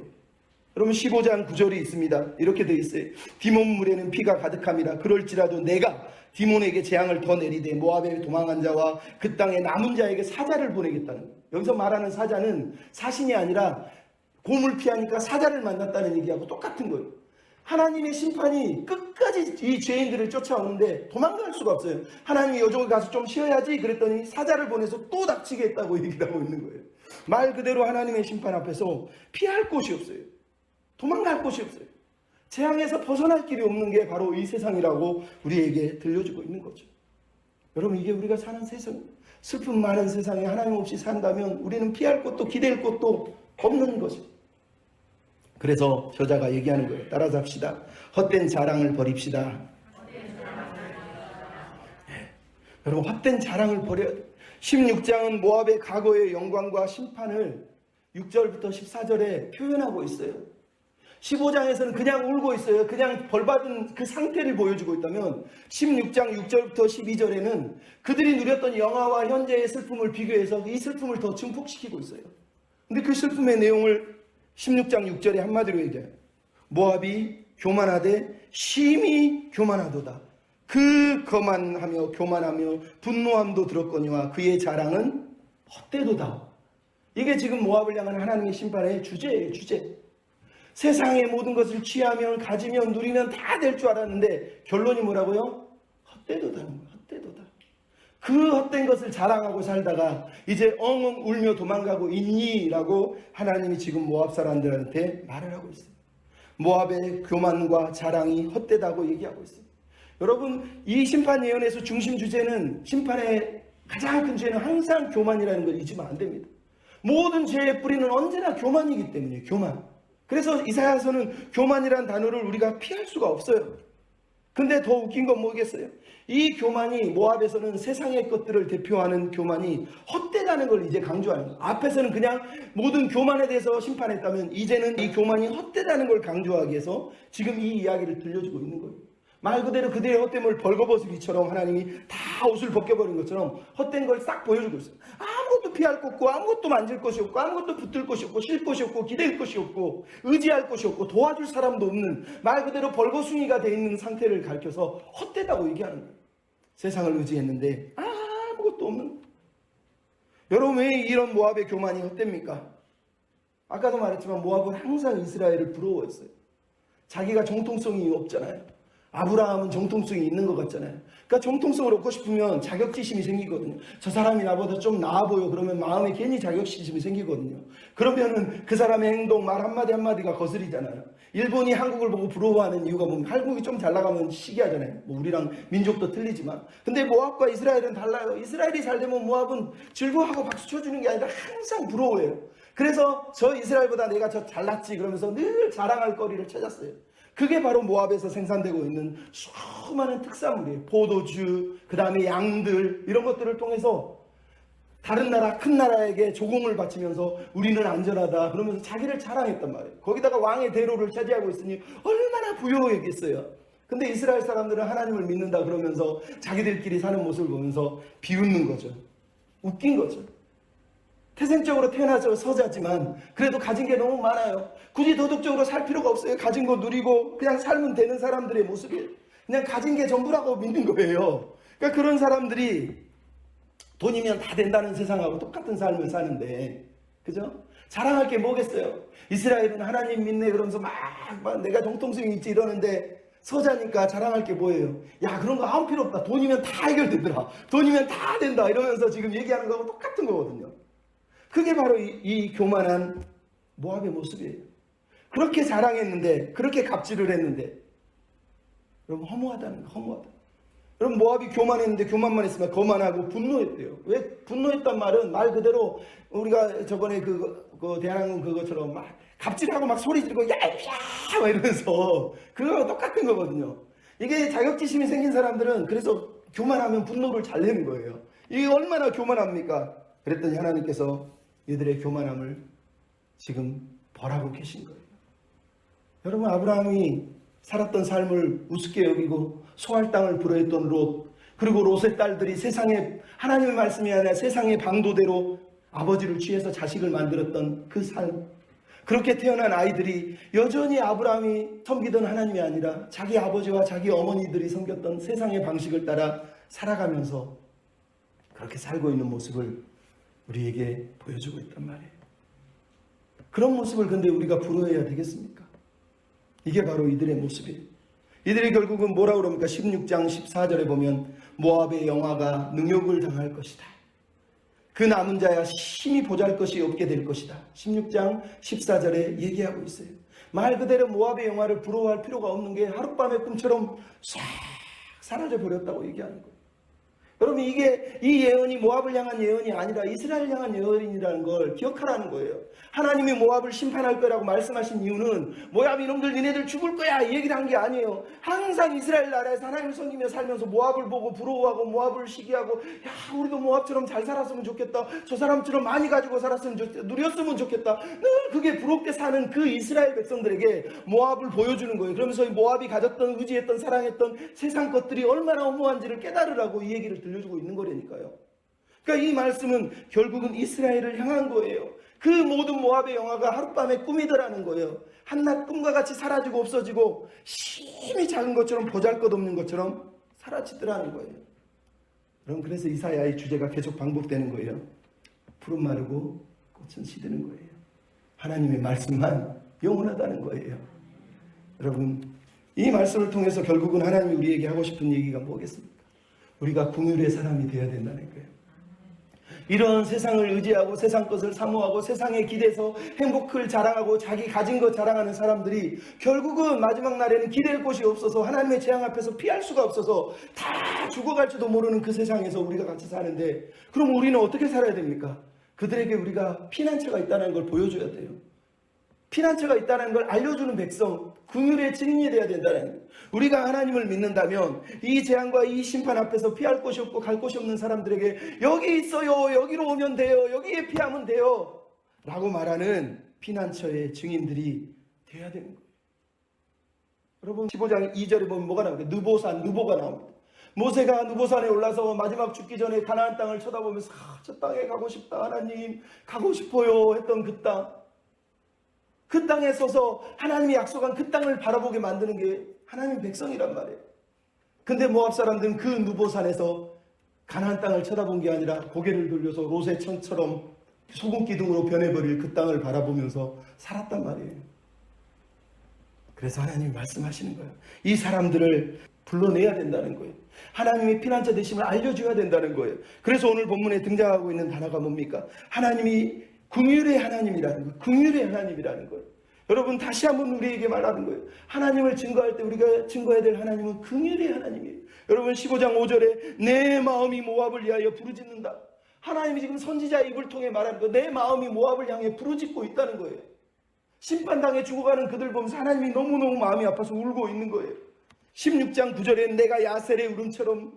여러분 15장 9절이 있습니다. 이렇게 되어 있어요. 디몬 물에는 피가 가득함이라. 그럴지라도 내가 디몬에게 재앙을 더 내리되 모압에 도망한 자와 그 땅에 남은 자에게 사자를 보내겠다는 거예요. 여기서 말하는 사자는 사신이 아니라 곰을 피하니까 사자를 만났다는 얘기하고 똑같은 거예요. 하나님의 심판이 끝까지 이 죄인들을 쫓아오는데 도망갈 수가 없어요. 하나님이 요쪽에 가서 좀 쉬어야지 그랬더니 사자를 보내서 또 닥치게 했다고 얘기를 하고 있는 거예요. 말 그대로 하나님의 심판 앞에서 피할 곳이 없어요. 도망갈 곳이 없어요. 재앙에서 벗어날 길이 없는 게 바로 이 세상이라고 우리에게 들려주고 있는 거죠. 여러분 이게 우리가 사는 세상, 슬픔 많은 세상에 하나님 없이 산다면 우리는 피할 곳도 기댈 곳도 없는 거죠. 그래서 저자가 얘기하는 거예요. 따라서 합시다. 헛된 자랑을 버립시다. 여러분 헛된 자랑을 버려야 돼요. 16장은 모압의 과거의 영광과 심판을 6절부터 14절에 표현하고 있어요. 15장에서는 그냥 울고 있어요. 그냥 벌받은 그 상태를 보여주고 있다면 16장 6절부터 12절에는 그들이 누렸던 영화와 현재의 슬픔을 비교해서 이 슬픔을 더 증폭시키고 있어요. 근데 그 슬픔의 내용을 16장 6절에 한마디로 얘기해요. 모압이 교만하되 심히 교만하도다. 그 거만하며 교만하며 분노함도 들었거니와 그의 자랑은 헛되도다. 이게 지금 모압을 향한 하나님의 심판의 주제예요. 주제. 세상의 모든 것을 취하면 가지면 누리면 다 될 줄 알았는데 결론이 뭐라고요? 헛되도다는 거예요. 헛되도다. 그 헛된 것을 자랑하고 살다가 이제 엉엉 울며 도망가고 있니? 라고 하나님이 지금 모압 사람들한테 말을 하고 있어요. 모압의 교만과 자랑이 헛되다고 얘기하고 있어요. 여러분 이 심판 예언에서 중심 주제는, 심판의 가장 큰 죄는 항상 교만이라는 걸 잊으면 안 됩니다. 모든 죄의 뿌리는 언제나 교만이기 때문이에요. 교만. 그래서 이사야서는 교만이라는 단어를 우리가 피할 수가 없어요. 근데 더 웃긴 건 뭐겠어요? 이 교만이 모압에서는 세상의 것들을 대표하는 교만이 헛되다는 걸 이제 강조하는 거예요. 앞에서는 그냥 모든 교만에 대해서 심판했다면 이제는 이 교만이 헛되다는 걸 강조하기 위해서 지금 이 이야기를 들려주고 있는 거예요. 말 그대로 그들의 헛됨을 벌거벗으기처럼 하나님이 다 옷을 벗겨버린 것처럼 헛된 걸 싹 보여주고 있어요. 아무것도 피할 것 없고 아무것도 만질 것이 없고 아무것도 붙들 것이 없고 쉴 것이 없고 기댈 것이 없고 의지할 것이 없고 도와줄 사람도 없는, 말 그대로 벌거숭이가 되어 있는 상태를 가리켜서 헛되다고 얘기하는 거예요. 세상을 의지했는데 아무것도 없는. 여러분 왜 이런 모압의 교만이 헛됩니까? 아까도 말했지만 모압은 항상 이스라엘을 부러워했어요. 자기가 정통성이 없잖아요. 아브라함은 정통성이 있는 것 같잖아요. 그러니까 정통성을 얻고 싶으면 자격지심이 생기거든요. 저 사람이 나보다 좀 나아 보여 그러면 마음에 괜히 자격지심이 생기거든요. 그러면은 그 사람의 행동, 말 한마디 한마디가 거슬리잖아요. 일본이 한국을 보고 부러워하는 이유가 뭐냐면 한국이 좀 잘 나가면 시기하잖아요. 뭐 우리랑 민족도 틀리지만. 근데 모압과 이스라엘은 달라요. 이스라엘이 잘 되면 모압은 즐거워하고 박수 쳐주는 게 아니라 항상 부러워해요. 그래서 저 이스라엘보다 내가 저 잘났지 그러면서 늘 자랑할 거리를 찾았어요. 그게 바로 모압에서 생산되고 있는 수많은 특산물이에요. 포도주, 그 다음에 양들, 이런 것들을 통해서 다른 나라, 큰 나라에게 조공을 바치면서 우리는 안전하다 그러면서 자기를 자랑했단 말이에요. 거기다가 왕의 대로를 차지하고 있으니 얼마나 부유했겠어요. 근데 이스라엘 사람들은 하나님을 믿는다 그러면서 자기들끼리 사는 모습을 보면서 비웃는 거죠. 웃긴 거죠. 태생적으로 태어나서 서자지만 그래도 가진 게 너무 많아요. 굳이 도덕적으로 살 필요가 없어요. 가진 거 누리고 그냥 살면 되는 사람들의 모습이에요. 그냥 가진 게 전부라고 믿는 거예요. 그러니까 그런 사람들이 돈이면 다 된다는 세상하고 똑같은 삶을 사는데, 그죠? 자랑할 게 뭐겠어요? 이스라엘은 하나님 믿네 그러면서 막 내가 정통성이 있지 이러는데 서자니까 자랑할 게 뭐예요? 야, 그런 거 아무 필요 없다. 돈이면 다 해결되더라. 돈이면 다 된다. 이러면서 지금 얘기하는 거하고 똑같은 거거든요. 그게 바로 이 교만한 모압의 모습이에요. 그렇게 자랑했는데, 그렇게 갑질을 했는데, 여러분 허무하다는 거, 허무하다. 여러분 모압이 교만했는데 교만만 했으면 거만하고 분노했대요. 왜 분노했단 말은 말 그대로 우리가 저번에 그 대한항공 그것처럼 막 갑질하고 막 소리 지르고 야야 막 이러면서 그거랑 똑같은 거거든요. 이게 자격지심이 생긴 사람들은 그래서 교만하면 분노를 잘 내는 거예요. 이게 얼마나 교만합니까? 그랬더니 하나님께서 이들의 교만함을 지금 벌하고 계신 거예요. 여러분 아브라함이 살았던 삶을 우습게 여기고 소할 땅을 부러했던 롯, 그리고 롯의 딸들이 세상에 하나님의 말씀이 아니라 세상의 방도대로 아버지를 취해서 자식을 만들었던 그 삶, 그렇게 태어난 아이들이 여전히 아브라함이 섬기던 하나님이 아니라 자기 아버지와 자기 어머니들이 섬겼던 세상의 방식을 따라 살아가면서 그렇게 살고 있는 모습을 우리에게 보여주고 있단 말이에요. 그런 모습을 근데 우리가 부러워해야 되겠습니까? 이게 바로 이들의 모습이에요. 이들이 결국은 뭐라고 그럽니까? 16장 14절에 보면 모압의 영화가 능욕을 당할 것이다. 그 남은 자야 심히 보잘것이 없게 될 것이다. 16장 14절에 얘기하고 있어요. 말 그대로 모압의 영화를 부러워할 필요가 없는 게 하룻밤의 꿈처럼 싹 사라져 버렸다고 얘기하는 거예요. 여러분 이게 이 예언이 모압을 향한 예언이 아니라 이스라엘 향한 예언이라는 걸 기억하라는 거예요. 하나님이 모압을 심판할 거라고 말씀하신 이유는 모압 이놈들 니네들 죽을 거야 이 얘기를 한 게 아니에요. 항상 이스라엘 나라에서 하나님을 섬기며 살면서 모압을 보고 부러워하고 모압을 시기하고 야 우리도 모압처럼 잘 살았으면 좋겠다. 저 사람처럼 많이 가지고 살았으면 좋겠다. 누렸으면 좋겠다. 늘 그게 부럽게 사는 그 이스라엘 백성들에게 모압을 보여주는 거예요. 그러면서 모압이 가졌던 의지했던 사랑했던 세상 것들이 얼마나 허무한지를 깨달으라고 이 얘기를 들려주고 있는 거라니까요. 그러니까 이 말씀은 결국은 이스라엘을 향한 거예요. 그 모든 모압의 영화가 하룻밤에 꿈이더라는 거예요. 한낱 꿈과 같이 사라지고 없어지고 심히 작은 것처럼 보잘것없는 것처럼 사라지더라는 거예요. 그럼 그래서 이사야의 주제가 계속 반복되는 거예요. 푸른 마르고 꽃은 시드는 거예요. 하나님의 말씀만 영원하다는 거예요. 여러분 이 말씀을 통해서 결국은 하나님이 우리에게 하고 싶은 얘기가 뭐겠습니까? 우리가 긍휼의 사람이 되어야 된다는 거예요. 이런 세상을 의지하고 세상 것을 사모하고 세상에 기대서 행복을 자랑하고 자기 가진 것 자랑하는 사람들이 결국은 마지막 날에는 기댈 곳이 없어서 하나님의 재앙 앞에서 피할 수가 없어서 다 죽어갈지도 모르는 그 세상에서 우리가 같이 사는데 그럼 우리는 어떻게 살아야 됩니까? 그들에게 우리가 피난처가 있다는 걸 보여줘야 돼요. 피난처가 있다는 걸 알려주는 백성, 긍휼의 증인이 되어야 된다는 거예요. 우리가 하나님을 믿는다면 이 재앙과 이 심판 앞에서 피할 곳이 없고 갈 곳이 없는 사람들에게 여기 있어요, 여기로 오면 돼요, 여기에 피하면 돼요 라고 말하는 피난처의 증인들이 되어야 되는 거예요. 여러분 15장 2절에 보면 뭐가 나옵니까? 느보가 나옵니다. 모세가 느보산에 올라서 마지막 죽기 전에 가나안 땅을 쳐다보면서 저 땅에 가고 싶다 하나님, 가고 싶어요 했던 그 땅, 그 땅에 서서 하나님이 약속한 그 땅을 바라보게 만드는 게 하나님의 백성이란 말이에요. 근데 모압 사람들은 그 느보산에서 가나안 땅을 쳐다본 게 아니라 고개를 돌려서 롯의 천처럼 소금 기둥으로 변해버릴 그 땅을 바라보면서 살았단 말이에요. 그래서 하나님이 말씀하시는 거예요. 이 사람들을 불러내야 된다는 거예요. 하나님이 피난처 되심을 알려줘야 된다는 거예요. 그래서 오늘 본문에 등장하고 있는 단어가 뭡니까? 하나님이 긍휼의 하나님이라는 거예요. 긍휼의 하나님이라는 거예요. 여러분 다시 한번 우리에게 말하는 거예요. 하나님을 증거할 때 우리가 증거해야 될 하나님은 긍휼의 하나님이에요. 여러분 15장 5절에 내 마음이 모압을 위하여 부르짖는다. 하나님이 지금 선지자의 입을 통해 말하는 거예요. 내 마음이 모압을 향해 부르짖고 있다는 거예요. 심판당해 죽어가는 그들 보면서 하나님이 너무너무 마음이 아파서 울고 있는 거예요. 16장 9절에 내가 야셀의 울음처럼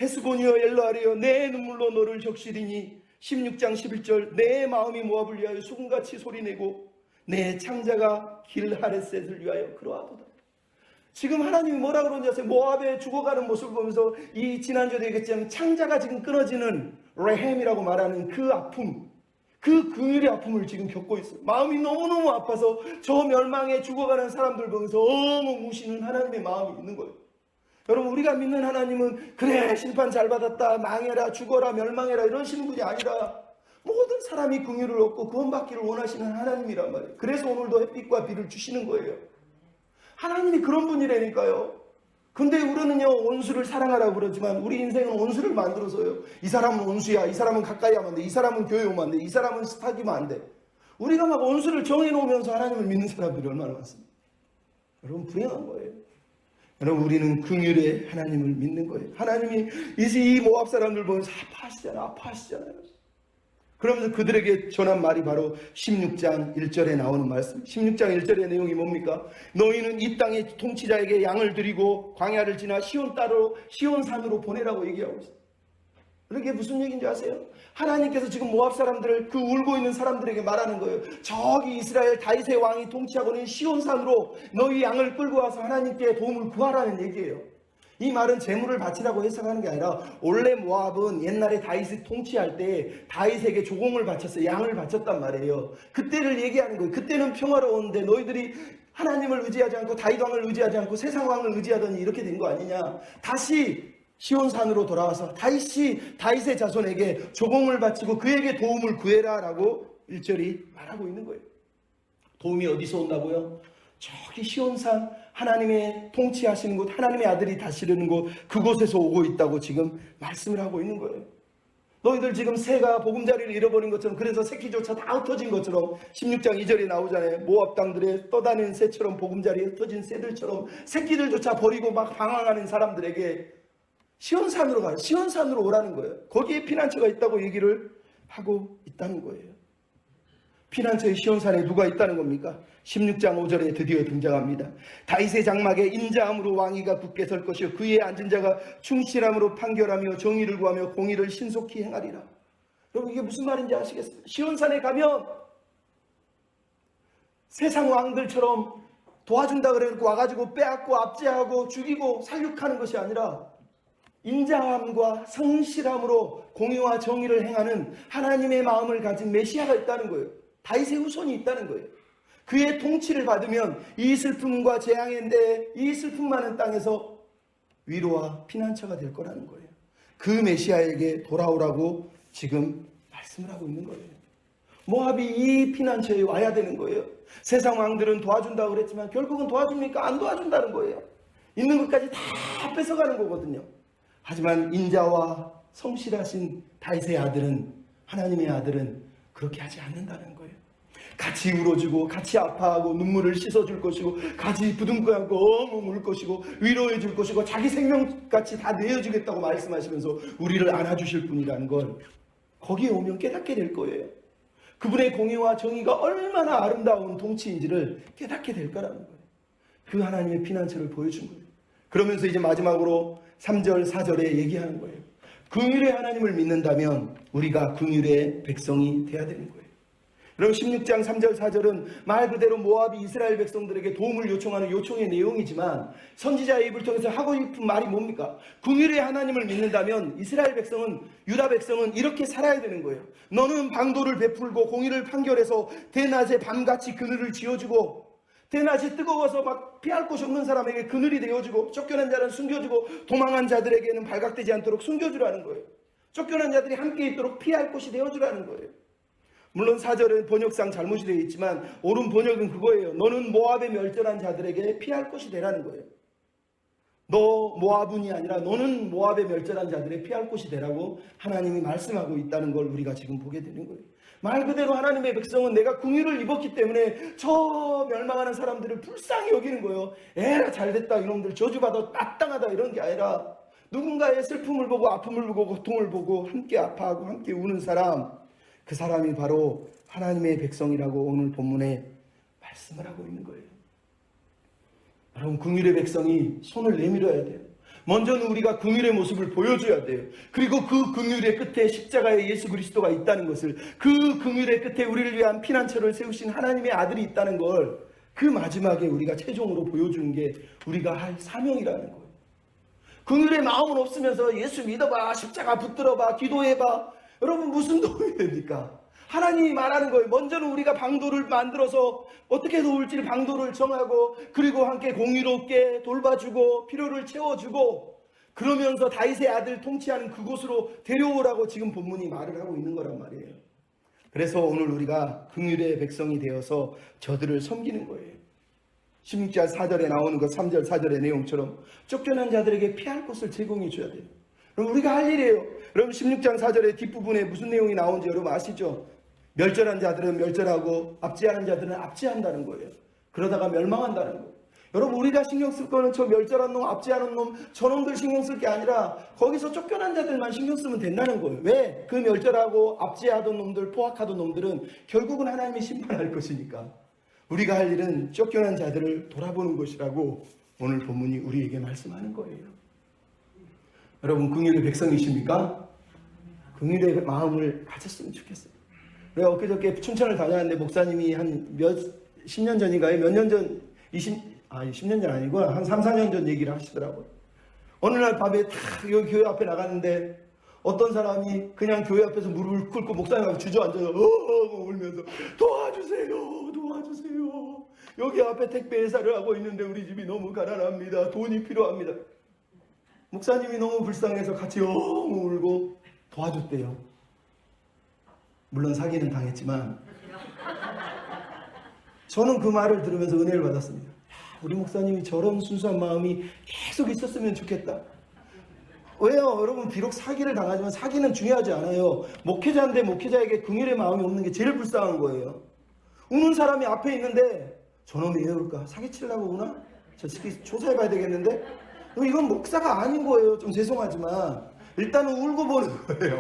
헤스본이여 엘로아리여 내 눈물로 너를 적시리니 16장 11절 내 마음이 모압을 위하여 수금같이 소리내고 내 창자가 길하레셋을 위하여 그러하도다. 지금 하나님이 뭐라고 그러는지 아세요? 모압에 죽어가는 모습을 보면서 이 지난주에도 얘기했지만 창자가 지금 끊어지는 레헴이라고 말하는 그 아픔, 그 긍휼의 아픔을 지금 겪고 있어요. 마음이 너무너무 아파서 저 멸망에 죽어가는 사람들 보면서 너무 무시는 하나님의 마음이 있는 거예요. 여러분 우리가 믿는 하나님은 그래 심판 잘 받았다 망해라 죽어라 멸망해라 이러시는 분이 아니라 모든 사람이 긍휼을 얻고 구원받기를 원하시는 하나님이란 말이에요. 그래서 오늘도 햇빛과 비를 주시는 거예요. 하나님이 그런 분이라니까요. 근데 우리는요, 원수를 사랑하라고 그러지만 우리 인생은 원수를 만들어서요. 이 사람은 원수야, 이 사람은 가까이 하면 안 돼, 이 사람은 교회 오면 안 돼, 이 사람은 사귀면 안 돼. 우리가 막 원수를 정해놓으면서 하나님을 믿는 사람들이 얼마나 많습니까? 여러분, 불행한 거예요. 여러분, 우리는 긍휼의 하나님을 믿는 거예요. 하나님이 이 모압 사람들 보면서 아파하시잖아요. 그러면서 그들에게 전한 말이 바로 16장 1절에 나오는 말씀. 16장 1절의 내용이 뭡니까? 너희는 이 땅의 통치자에게 양을 드리고 광야를 지나 시온산으로 보내라고 얘기하고 있어요. 그게 무슨 얘기인지 아세요? 하나님께서 지금 모압 사람들을, 그 울고 있는 사람들에게 말하는 거예요. 저기 이스라엘 다윗의 왕이 통치하고 있는 시온산으로 너희 양을 끌고 와서 하나님께 도움을 구하라는 얘기예요. 이 말은 재물을 바치라고 해석하는 게 아니라, 원래 모압은 옛날에 다윗이 통치할 때 다윗에게 조공을 바쳤어요. 양을 바쳤단 말이에요. 그때를 얘기하는 거예요. 그때는 평화로웠는데 너희들이 하나님을 의지하지 않고 다윗 왕을 의지하지 않고 세상 왕을 의지하더니 이렇게 된 거 아니냐. 다시 시온산으로 돌아와서 다윗의 자손에게 조공을 바치고 그에게 도움을 구해라 라고 1절이 말하고 있는 거예요. 도움이 어디서 온다고요? 저기 시온산, 하나님의 통치하시는 곳, 하나님의 아들이 다스리는 곳, 그곳에서 오고 있다고 지금 말씀을 하고 있는 거예요. 너희들 지금 새가 보금자리를 잃어버린 것처럼, 그래서 새끼조차 다 흩어진 것처럼 16장 2절에 나오잖아요. 모압 땅들에 떠다니는 새처럼, 보금자리에 흩어진 새들처럼 새끼들조차 버리고 막 방황하는 사람들에게 시온산으로 가요. 시온산으로 오라는 거예요. 거기에 피난처가 있다고 얘기를 하고 있다는 거예요. 피난처의 시온산에 누가 있다는 겁니까? 16장 5절에 드디어 등장합니다. 다윗의 장막에 인자함으로 왕위가 굳게 설 것이요 그 위에 앉은 자가 충실함으로 판결하며 정의를 구하며 공의를 신속히 행하리라. 여러분, 이게 무슨 말인지 아시겠어요? 시온산에 가면 세상 왕들처럼 도와준다 그래놓고 와가지고 빼앗고 압제하고 죽이고 살육하는 것이 아니라 인자함과 성실함으로 공의와 정의를 행하는 하나님의 마음을 가진 메시아가 있다는 거예요. 다윗의 후손이 있다는 거예요. 그의 통치를 받으면 이 슬픔과 재앙인데 이 슬픔 많은 땅에서 위로와 피난처가 될 거라는 거예요. 그 메시아에게 돌아오라고 지금 말씀을 하고 있는 거예요. 모압이 이 피난처에 와야 되는 거예요. 세상 왕들은 도와준다고 그랬지만 결국은 도와줍니까? 안 도와준다는 거예요. 있는 것까지 다 뺏어가는 거거든요. 하지만 인자와 성실하신 다윗의 아들은, 하나님의 아들은 그렇게 하지 않는다는 거예요. 같이 울어주고 같이 아파하고 눈물을 씻어줄 것이고 같이 부둥켜안고 엉엉 울 것이고 위로해 줄 것이고 자기 생명같이 다 내어주겠다고 말씀하시면서 우리를 안아주실 분이라는 걸 거기에 오면 깨닫게 될 거예요. 그분의 공의와 정의가 얼마나 아름다운 통치인지를 깨닫게 될 거라는 거예요. 그 하나님의 피난처를 보여준 거예요. 그러면서 이제 마지막으로 3절 4절에 얘기하는 거예요. 긍휼의 하나님을 믿는다면 우리가 긍휼의 백성이 돼야 되는 거예요. 여러분, 16장 3절 4절은 말 그대로 모압이 이스라엘 백성들에게 도움을 요청하는 요청의 내용이지만 선지자의 입을 통해서 하고 싶은 말이 뭡니까? 긍휼의 하나님을 믿는다면 이스라엘 백성은, 유다 백성은 이렇게 살아야 되는 거예요. 너는 방도를 베풀고 공의를 판결해서 대낮에 밤같이 그늘을 지어주고 대낮이 뜨거워서 막 피할 곳이 없는 사람에게 그늘이 되어주고 쫓겨난 자는 숨겨주고 도망한 자들에게는 발각되지 않도록 숨겨주라는 거예요. 쫓겨난 자들이 함께 있도록 피할 곳이 되어주라는 거예요. 물론 4절은 번역상 잘못이 되어 있지만 옳은 번역은 그거예요. 너는 모압에 멸절한 자들에게 피할 곳이 되라는 거예요. 너 모압은이 아니라 너는 모압에 멸절한 자들의 피할 곳이 되라고 하나님이 말씀하고 있다는 걸 우리가 지금 보게 되는 거예요. 말 그대로 하나님의 백성은 내가 긍휼을 입었기 때문에 저 멸망하는 사람들을 불쌍히 여기는 거예요. 에라 잘됐다 이놈들 저주받아 마땅하다 이런 게 아니라 누군가의 슬픔을 보고 아픔을 보고 고통을 보고 함께 아파하고 함께 우는 사람, 그 사람이 바로 하나님의 백성이라고 오늘 본문에 말씀을 하고 있는 거예요. 여러분, 긍휼의 백성이 손을 내밀어야 돼요. 먼저는 우리가 긍휼의 모습을 보여줘야 돼요. 그리고 그 긍휼의 끝에 십자가의 예수 그리스도가 있다는 것을, 그 긍휼의 끝에 우리를 위한 피난처를 세우신 하나님의 아들이 있다는 걸 그 마지막에 우리가 최종으로 보여주는 게 우리가 할 사명이라는 거예요. 긍휼의 마음은 없으면서 예수 믿어봐, 십자가 붙들어봐, 기도해봐, 여러분 무슨 도움이 됩니까? 하나님이 말하는 거예요. 먼저는 우리가 방도를 만들어서 어떻게 도울지를 방도를 정하고 그리고 함께 공의롭게 돌봐주고 필요를 채워주고 그러면서 다윗의 아들 통치하는 그곳으로 데려오라고 지금 본문이 말을 하고 있는 거란 말이에요. 그래서 오늘 우리가 긍휼의 백성이 되어서 저들을 섬기는 거예요. 16절 4절에 나오는 것 3절 4절의 내용처럼 쫓겨난 자들에게 피할 곳을 제공해 줘야 돼요. 그럼 우리가 할 일이에요. 여러분 16장 4절의 뒷부분에 무슨 내용이 나오는지 여러분 아시죠? 멸절한 자들은 멸절하고 압제하는 자들은 압제한다는 거예요. 그러다가 멸망한다는 거예요. 여러분 우리가 신경 쓸 거는 저 멸절한 놈, 압제하는 놈, 저놈들 신경 쓸 게 아니라 거기서 쫓겨난 자들만 신경 쓰면 된다는 거예요. 왜? 그 멸절하고 압제하던 놈들, 포악하던 놈들은 결국은 하나님이 심판할 것이니까 우리가 할 일은 쫓겨난 자들을 돌아보는 것이라고 오늘 본문이 우리에게 말씀하는 거예요. 여러분 긍휼의 백성이십니까? 긍휼의 마음을 가졌으면 좋겠어요. 내가 엊그저께 춘천을 다녔는데 목사님이 한 10년 전인가요? 몇 년 전, 10년 전 아니고 한 3, 4년 전 얘기를 하시더라고요. 어느 날 밤에 탁 여기 교회 앞에 나갔는데 어떤 사람이 그냥 교회 앞에서 무릎을 꿇고 목사님 앞에 주저앉아서 울면서 도와주세요, 도와주세요. 여기 앞에 택배 회사를 하고 있는데 우리 집이 너무 가난합니다. 돈이 필요합니다. 목사님이 너무 불쌍해서 같이 울고 도와줬대요. 물론 사기는 당했지만 저는 그 말을 들으면서 은혜를 받았습니다. 우리 목사님이 저런 순수한 마음이 계속 있었으면 좋겠다. 왜요? 여러분 비록 사기를 당하지만 사기는 중요하지 않아요. 목회자인데 목회자에게 긍휼의 마음이 없는 게 제일 불쌍한 거예요. 우는 사람이 앞에 있는데 저놈이 왜 울까? 사기치려고 우나? 저 새끼 조사해봐야 되겠는데? 이건 목사가 아닌 거예요. 좀 죄송하지만 일단은 울고 보는 거예요.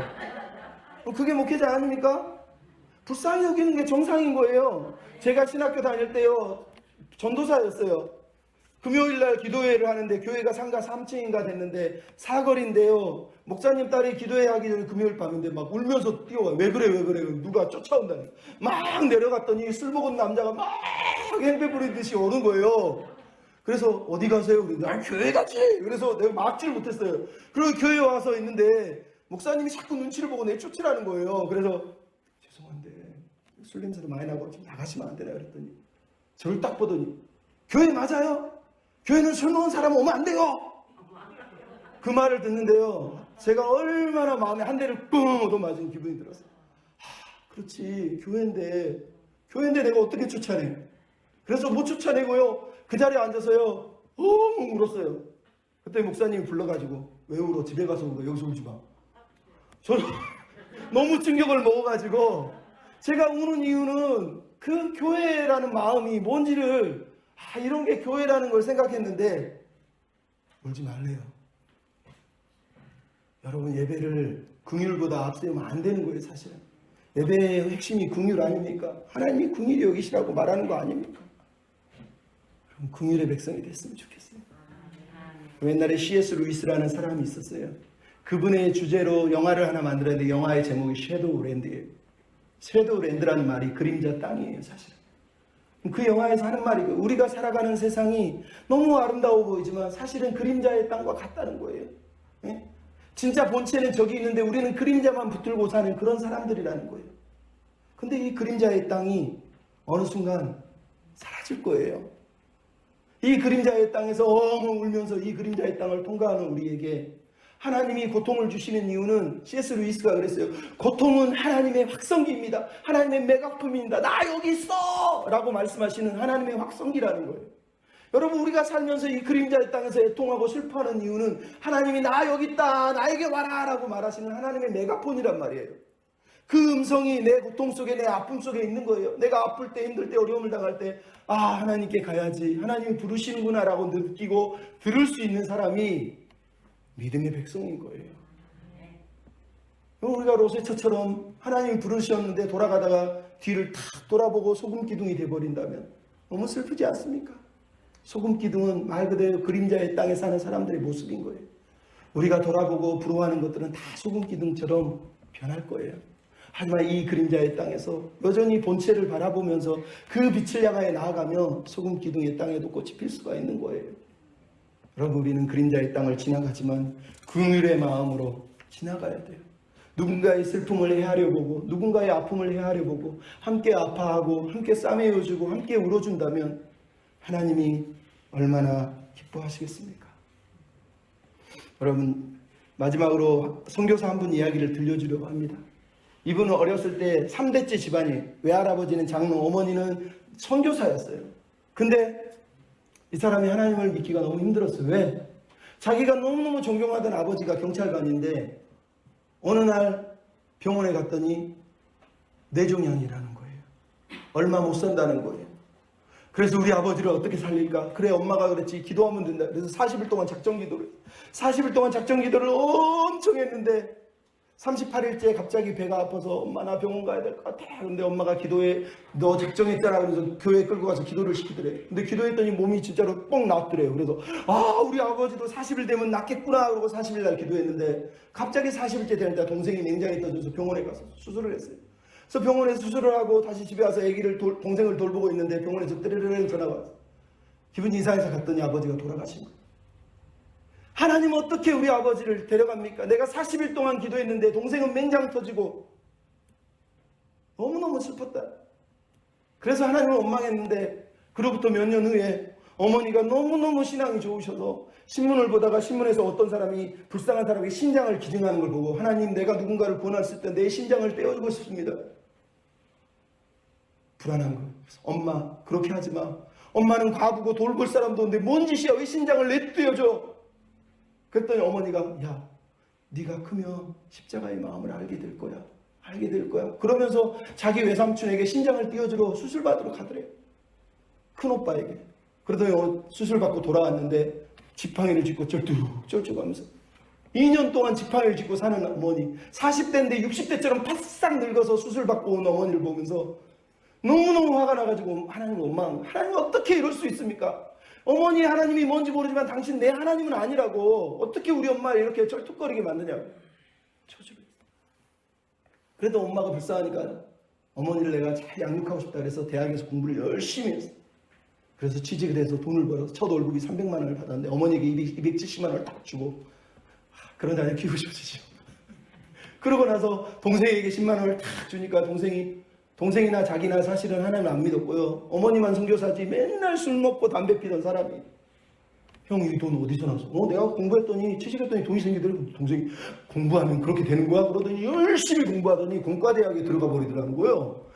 그게 목회자 아닙니까? 불쌍히 여기는 게 정상인 거예요. 제가 신학교 다닐 때요 전도사였어요. 금요일날 기도회를 하는데 교회가 상가 3층인가 됐는데 사거리인데요. 목사님 딸이 기도회 하기 전에 금요일 밤인데 막 울면서 뛰어와요. 왜 그래 왜 그래 누가 쫓아온다니. 막 내려갔더니 술 먹은 남자가 막 행패 부리듯이 오는 거예요. 그래서 어디 가세요? 난 교회 가지. 그래서 내가 막지를 못했어요. 그리고 교회에 와서 있는데 목사님이 자꾸 눈치를 보고 내쫓으라는 거예요. 그래서 죄송한데 술 냄새도 많이 나고 좀 나가시면 안 되나 그랬더니 저를 딱 보더니 교회 맞아요? 교회는 술 먹은 사람 오면 안 돼요. 그 말을 듣는데요. 제가 얼마나 마음에 한 대를 뻥 얻어맞은 기분이 들었어요. 그렇지 교회인데 내가 어떻게 쫓아내? 그래서 못 쫓아내고요. 그 자리에 앉아서요. 엉 울었어요. 그때 목사님이 불러가지고 왜 울어? 집에 가서 울어. 여기서 울지 마. 저는 너무 충격을 먹어가지고 제가 우는 이유는 그 교회라는 마음이 뭔지를 이런 게 교회라는 걸 생각했는데 울지 말래요. 여러분 예배를 긍휼보다 앞세우면 안 되는 거예요. 사실은 예배의 핵심이 긍휼 아닙니까? 하나님이 긍휼히 여기시라고 말하는 거 아닙니까? 그럼 긍휼의 백성이 됐으면 좋겠어요. 옛날에 C.S. 루이스라는 사람이 있었어요. 그분의 주제로 영화를 하나 만들었는데 영화의 제목이 섀도우 랜드예요. 섀도우 랜드라는 말이 그림자 땅이에요. 사실 그 영화에서 하는 말이 우리가 살아가는 세상이 너무 아름다워 보이지만 사실은 그림자의 땅과 같다는 거예요. 예? 진짜 본체는 저기 있는데 우리는 그림자만 붙들고 사는 그런 사람들이라는 거예요. 근데 이 그림자의 땅이 어느 순간 사라질 거예요. 이 그림자의 땅에서 엉엉 울면서 이 그림자의 땅을 통과하는 우리에게 하나님이 고통을 주시는 이유는 C.S. 루이스가 그랬어요. 고통은 하나님의 확성기입니다. 하나님의 메가품입니다. 나 여기 있어! 라고 말씀하시는 하나님의 확성기라는 거예요. 여러분 우리가 살면서 이 그림자의 땅에서 애통하고 슬퍼하는 이유는 하나님이 나 여기 있다 나에게 와라 라고 말하시는 하나님의 메가폰이란 말이에요. 그 음성이 내 고통 속에 내 아픔 속에 있는 거예요. 내가 아플 때 힘들 때 어려움을 당할 때 하나님께 가야지 하나님이 부르시는구나 라고 느끼고 들을 수 있는 사람이 믿음의 백성인 거예요. 우리가 롯의처처럼 하나님이 부르셨는데 돌아가다가 뒤를 탁 돌아보고 소금 기둥이 돼버린다면 너무 슬프지 않습니까? 소금 기둥은 말 그대로 그림자의 땅에 사는 사람들의 모습인 거예요. 우리가 돌아보고 부러워하는 것들은 다 소금 기둥처럼 변할 거예요. 하지만 이 그림자의 땅에서 여전히 본체를 바라보면서 그 빛을 향하여 나아가며 소금 기둥의 땅에도 꽃이 필 수가 있는 거예요. 여러분 우리는 그림자의 땅을 지나가지만 긍휼의 마음으로 지나가야 돼요. 누군가의 슬픔을 헤아려 보고 누군가의 아픔을 헤아려 보고 함께 아파하고 함께 싸매어주고 함께 울어준다면 하나님이 얼마나 기뻐하시겠습니까? 여러분 마지막으로 선교사 한 분 이야기를 들려주려고 합니다. 이분은 어렸을 때 3대째 집안이, 외할아버지는 장로, 어머니는 선교사였어요. 근데 이 사람이 하나님을 믿기가 너무 힘들었어요. 왜? 자기가 너무너무 존경하던 아버지가 경찰관인데 어느 날 병원에 갔더니 뇌종양이라는 거예요. 얼마 못 산다는 거예요. 그래서 우리 아버지를 어떻게 살릴까? 그래, 엄마가 그랬지. 기도하면 된다. 그래서 40일 동안 작정 기도를, 40일 동안 작정 기도를 엄청 했는데 38일째 갑자기 배가 아파서 엄마 나 병원 가야 될 것 같아. 근데 엄마가 기도에 너 작정했잖아. 그래서 교회에 끌고 가서 기도를 시키더래. 근데 기도했더니 몸이 진짜로 뻥 나왔더래요. 그래서 우리 아버지도 40일 되면 낫겠구나. 그러고 40일 날 기도했는데 갑자기 40일째 되니까 동생이 냉장에 떠져서 병원에 가서 수술을 했어요. 그래서 병원에서 수술을 하고 다시 집에 와서 동생을 돌보고 있는데 병원에서 뜨르르르 전화가 왔어요. 기분이 이상해서 갔더니 아버지가 돌아가신 거예요. 하나님 어떻게 우리 아버지를 데려갑니까? 내가 40일 동안 기도했는데 동생은 맹장 터지고 너무너무 슬펐다. 그래서 하나님을 원망했는데 그로부터 몇 년 후에 어머니가 너무너무 신앙이 좋으셔서 신문을 보다가 신문에서 어떤 사람이 불쌍한 사람이 신장을 기증하는 걸 보고 하나님 내가 누군가를 구원했을 때 내 신장을 떼어주고 싶습니다. 불안한 거예요. 엄마 그렇게 하지 마. 엄마는 과부고 돌볼 사람도 없는데 뭔 짓이야. 왜 신장을 내떼어줘. 그랬더니 어머니가 야 네가 크면 십자가의 마음을 알게 될 거야. 알게 될 거야. 그러면서 자기 외삼촌에게 신장을 띄워주러 수술 받으러 가더래요. 큰오빠에게. 그러더니 수술 받고 돌아왔는데 지팡이를 짚고 쩔뚝하면서 2년 동안 지팡이를 짚고 사는 어머니, 40대인데 60대처럼 바싹 늙어서 수술 받고 온 어머니를 보면서 너무너무 화가 나가지고 하나님 원망. 하나님 어떻게 이럴 수 있습니까? 어머니 하나님이 뭔지 모르지만 당신 내 하나님은 아니라고. 어떻게 우리 엄마를 이렇게 쩔뚝거리게 만드냐고. 초조했어. 그래도 엄마가 불쌍하니까 어머니를 내가 잘 양육하고 싶다 그래서 대학에서 공부를 열심히 했어. 그래서 취직을 해서 돈을 벌어서 첫 월급이 300만 원을 받았는데 어머니에게 270만 원을 딱 주고 그런 자녀 키우고 싶으시죠. 그러고 나서 동생에게 10만 원을 딱 주니까 동생이나 자기나 사실은 하나님을 안 믿었고요. 어머니만 선교사지 맨날 술 먹고 담배 피던 사람이 형 이 돈 어디서 나왔어? 내가 공부했더니 취직했더니 돈이 생기더라고. 동생이 공부하면 그렇게 되는 거야? 그러더니 열심히 공부하더니 공과대학에 들어가 버리더라는 거예요.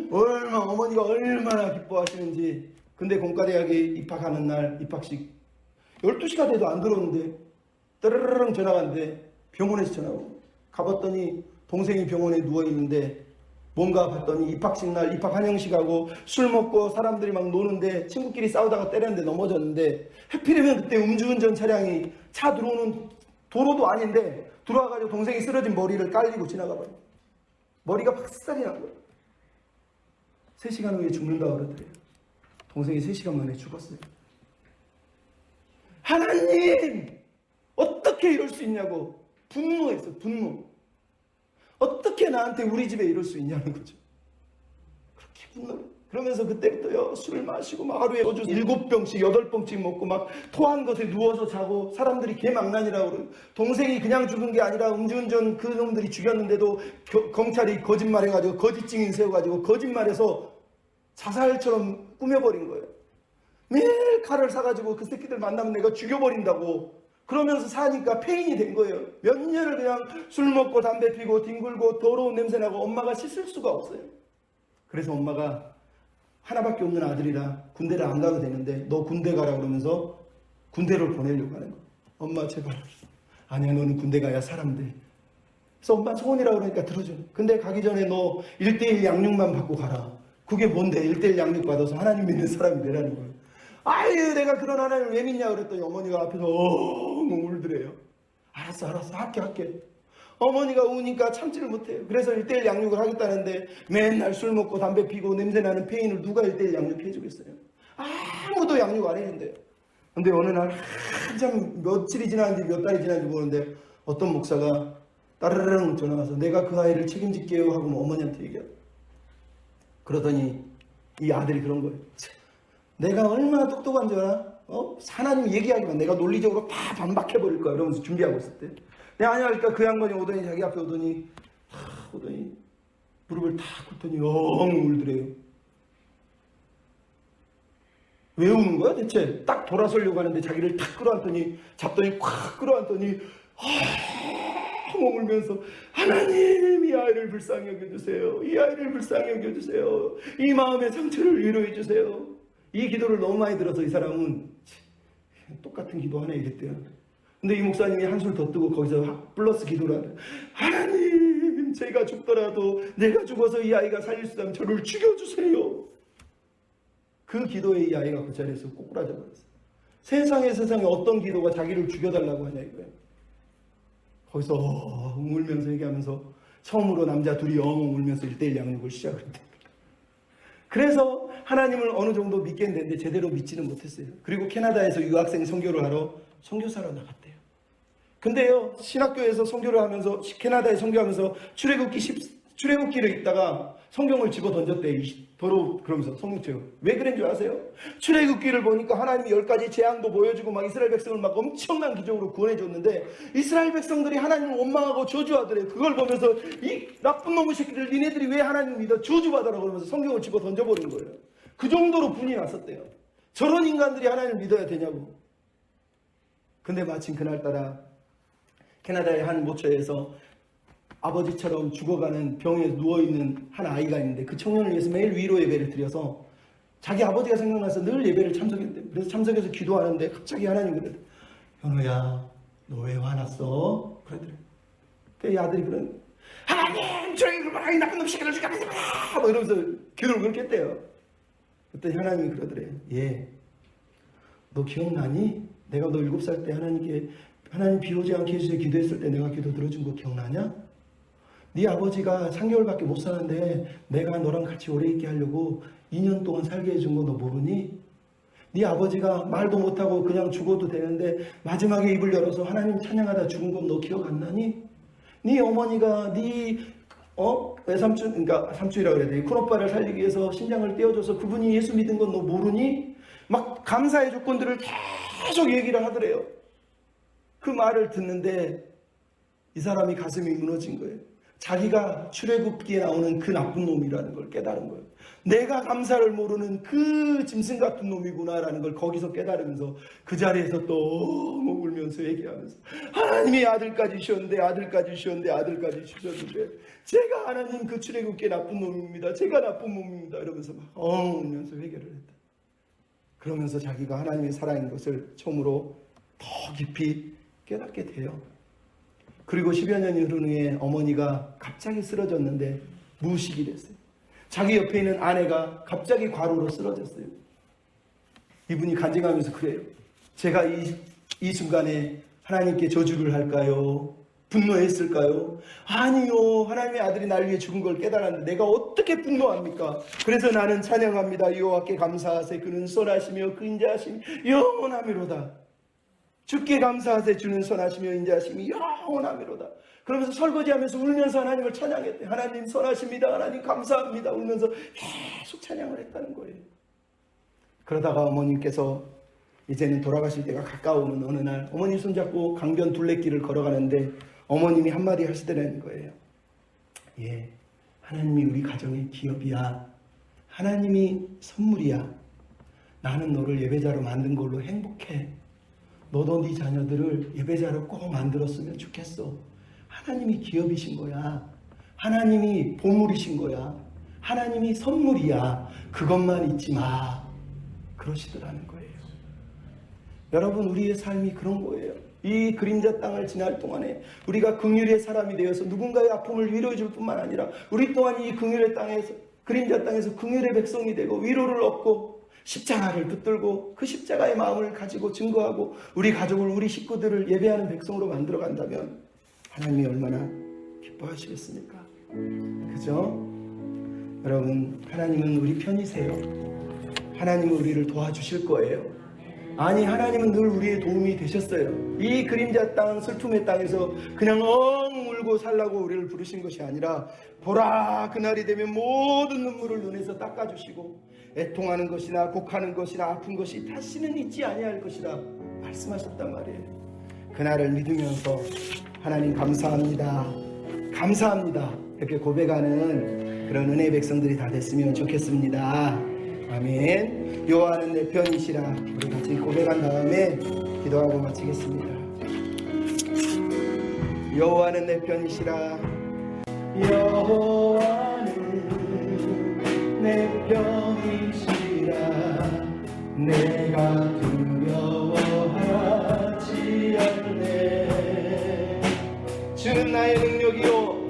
어머니가 얼마나 기뻐하시는지. 근데 공과대학에 입학하는 날 입학식 12시가 돼도 안 들어오는데 따르르릉 전화가 왔는데 병원에서 전화가 오고 가봤더니 동생이 병원에 누워있는데 뭔가 봤더니 입학식 날 입학 환영식하고 술 먹고 사람들이 막 노는데 친구끼리 싸우다가 때렸는데 넘어졌는데 하필이면 그때 음주운전 차량이 차 들어오는 도로도 아닌데 들어와가지고 동생이 쓰러진 머리를 깔리고 지나가버려. 머리가 박살이 난 거예요. 3시간 후에 죽는다 그러더래요. 동생이 3시간 만에 죽었어요. 하나님 어떻게 이럴 수 있냐고 분노했어. 분노. 어떻게 나한테 우리 집에 이럴 수 있냐는 거죠. 그렇게 분노를. 그러면서 그때부터요 술을 마시고 막 하루에 소주 7병씩 8병씩 먹고 막 토한 것에 누워서 자고 사람들이 개망난이라고 그러고 동생이 그냥 죽은 게 아니라 음주운전 그 놈들이 죽였는데도 검찰이 거짓말해가지고 거짓 증인 세워가지고 거짓말해서 자살처럼 꾸며버린 거예요. 매일 칼을 사가지고 그 새끼들 만나면 내가 죽여버린다고 그러면서 사니까 폐인이 된 거예요. 몇 년을 그냥 술 먹고 담배 피고 뒹굴고 더러운 냄새나고 엄마가 씻을 수가 없어요. 그래서 엄마가 하나밖에 없는 아들이라 군대를 안 가도 되는데 너 군대 가라 그러면서 군대를 보내려고 하는 거예요. 엄마 제발. 아니야 너는 군대 가야 사람 돼. 그래서 엄마 소원이라고 그러니까 들어줘. 근데 가기 전에 너 1:1 양육만 받고 가라. 그게 뭔데 1:1 양육 받아서 하나님 믿는 사람이 되라는 거예요. 아유 내가 그런 하나님을 왜 믿냐 그랬더니 어머니가 앞에서 울더래요. 알았어 할게. 어머니가 우니까 참지를 못해요. 그래서 1:1 양육을 하겠다는데 맨날 술 먹고 담배 피고 냄새나는 폐인을 누가 1:1 양육해 주겠어요. 아무도 양육 안 해준대요. 근데 어느 날 한참 며칠이 지났는지 몇 달이 지났는지 모르는데 어떤 목사가 따르릉 전화 와서 내가 그 아이를 책임질게요 하고 어머니한테 얘기하고 그러더니 이 아들이 그런 거예요. 내가 얼마나 똑똑한 줄 알아? 하나님 얘기하기만 내가 논리적으로 다 반박해버릴 거야 이러면서 준비하고 있었대. 내가 아니야 그러니까 그 양반이 오더니 자기 앞에 오더니 무릎을 탁 꿇더니 울더래요. 왜 우는 거야 대체? 딱 돌아서려고 하는데 자기를 탁 끌어안더니 잡더니 콱 끌어안더니 엉엉 울면서 하나님 이 아이를 불쌍히 여겨주세요. 이 아이를 불쌍히 여겨주세요. 이 마음의 상처를 위로해 주세요. 이 기도를 너무 많이 들어서 이 사람은 똑같은 기도 하나 이랬대요. 근데 이 목사님이 한술 더 뜨고 거기서 플러스 기도를 하래. 하나님 제가 죽더라도 내가 죽어서 이 아이가 살릴 수 있다면 저를 죽여주세요. 그 기도에 이 아이가 그 자리에서 꼬꾸라져 버렸어요. 세상에 어떤 기도가 자기를 죽여달라고 하냐 이거예요. 거기서 울면서 얘기하면서 처음으로 남자 둘이 엉엉 울면서 1:1 양육을 시작을 했대요. 그래서 하나님을 어느 정도 믿겠는데 제대로 믿지는 못했어요. 그리고 캐나다에서 유학생 선교를 하러 선교사로 나갔대요. 근데요, 신학교에서 선교를 하면서 캐나다에 선교하면서 출애굽기를 읽다가 성경을 집어 던졌대. 더러워 그러면서 성경책을. 왜 그런 줄 아세요? 출애굽기를 보니까 하나님이 10가지 재앙도 보여주고 막 이스라엘 백성을 막 엄청난 기적으로 구원해줬는데 이스라엘 백성들이 하나님을 원망하고 저주하더래요. 그걸 보면서 이 나쁜 놈의 새끼들 니네들이 왜 하나님 믿어 저주받아라 그러면서 성경을 집어 던져버린 거예요. 그 정도로 분이 났었대요. 저런 인간들이 하나님을 믿어야 되냐고. 근데 마침 그날따라 캐나다의 한 모처에서 아버지처럼 죽어가는 병에 누워있는 한 아이가 있는데 그 청년을 위해서 매일 위로 예배를 드려서 자기 아버지가 생각나서 늘 예배를 참석했대요. 그래서 참석해서 기도하는데 갑자기 하나님 그러더래요. 현우야 너 왜 화났어? 그러더래요. 그 아들이 그런 하나님 저희 나쁜 놈 새끼들 죽여버리자 막 이러면서 기도를 그렇게 했대요. 그때 하나님이 그러더래요. 예, 너 기억나니? 내가 너 7살 때 하나님 비 오지 않게 해주세요 기도했을 때 내가 기도 들어준 거 기억나냐? 네 아버지가 3개월밖에 못 사는데 내가 너랑 같이 오래 있게 하려고 2년 동안 살게 해준 거 너 모르니? 네 아버지가 말도 못하고 그냥 죽어도 되는데 마지막에 입을 열어서 하나님 찬양하다 죽은 거 너 기억 안 나니? 네 어머니가 외삼촌, 그러니까 삼촌이라고 그래야 돼. 큰오빠를 살리기 위해서 심장을 떼어줘서 그분이 예수 믿은 건 너 모르니? 막 감사의 조건들을 계속 얘기를 하더래요. 그 말을 듣는데 이 사람이 가슴이 무너진 거예요. 자기가 출애굽기에 나오는 그 나쁜 놈이라는 걸 깨달은 거예요. 내가 감사를 모르는 그 짐승 같은 놈이구나라는 걸 거기서 깨달으면서 그 자리에서 또 울면서 얘기하면서 하나님이 아들까지 주셨는데 제가 하나님 그 출애굽기에 나쁜 놈입니다. 제가 나쁜 놈입니다. 이러면서 막 울면서 회개를 했다. 그러면서 자기가 하나님의 사랑인 것을 처음으로 더 깊이 깨닫게 돼요. 그리고 10여 년이 흐른 후에 어머니가 갑자기 쓰러졌는데 무식이 됐어요. 자기 옆에 있는 아내가 갑자기 과로로 쓰러졌어요. 이분이 간증하면서 그래요. 제가 이 순간에 하나님께 저주를 할까요? 분노했을까요? 아니요. 하나님의 아들이 날 위해 죽은 걸 깨달았는데 내가 어떻게 분노합니까? 그래서 나는 찬양합니다. 여호와께 감사하세. 그는 선하시며 그 인자하심이 영원하미로다. 주께 감사하세. 주는 선하시며 인자하심이 영원하미로다. 그러면서 설거지하면서 울면서 하나님을 찬양했대. 하나님 선하십니다. 하나님 감사합니다. 울면서 계속 찬양을 했다는 거예요. 그러다가 어머님께서 이제는 돌아가실 때가 가까우는 어느 날 어머니 손잡고 강변 둘레길을 걸어가는데 어머님이 한마디 하시더라는 거예요. 예, 하나님이 우리 가정의 기업이야. 하나님이 선물이야. 나는 너를 예배자로 만든 걸로 행복해. 너도 네 자녀들을 예배자로 꼭 만들었으면 좋겠어. 하나님이 기업이신 거야. 하나님이 보물이신 거야. 하나님이 선물이야. 그것만 잊지 마. 그러시더라는 거예요. 여러분, 우리의 삶이 그런 거예요. 이 그림자 땅을 지날 동안에 우리가 긍휼의 사람이 되어서 누군가의 아픔을 위로해 줄 뿐만 아니라 우리 또한 이 긍휼의 땅에서, 그림자 땅에서 긍휼의 백성이 되고 위로를 얻고 십자가를 붙들고 그 십자가의 마음을 가지고 증거하고 우리 가족을, 우리 식구들을 예배하는 백성으로 만들어 간다면 하나님이 얼마나 기뻐하시겠습니까? 그죠? 여러분, 하나님은 우리 편이세요. 하나님은 우리를 도와주실 거예요. 아니, 하나님은 늘 우리의 도움이 되셨어요. 이 그림자 땅, 슬픔의 땅에서 그냥 울고 살라고 우리를 부르신 것이 아니라 보라, 그날이 되면 모든 눈물을 눈에서 닦아주시고 애통하는 것이나 곡하는 것이나 아픈 것이 다시는 있지 아니할 것이라 말씀하셨단 말이에요. 그날을 믿으면서 하나님 감사합니다, 감사합니다 이렇게 고백하는 그런 은혜의 백성들이 다 됐으면 좋겠습니다. 아멘. 여호와는 내 편이시라. 우리 같이 고백한 다음에 기도하고 마치겠습니다. 여호와는 내 편이시라. 여호와는 내 편이시라. 내가 두려워하지 않네. 주는 나의 능력이요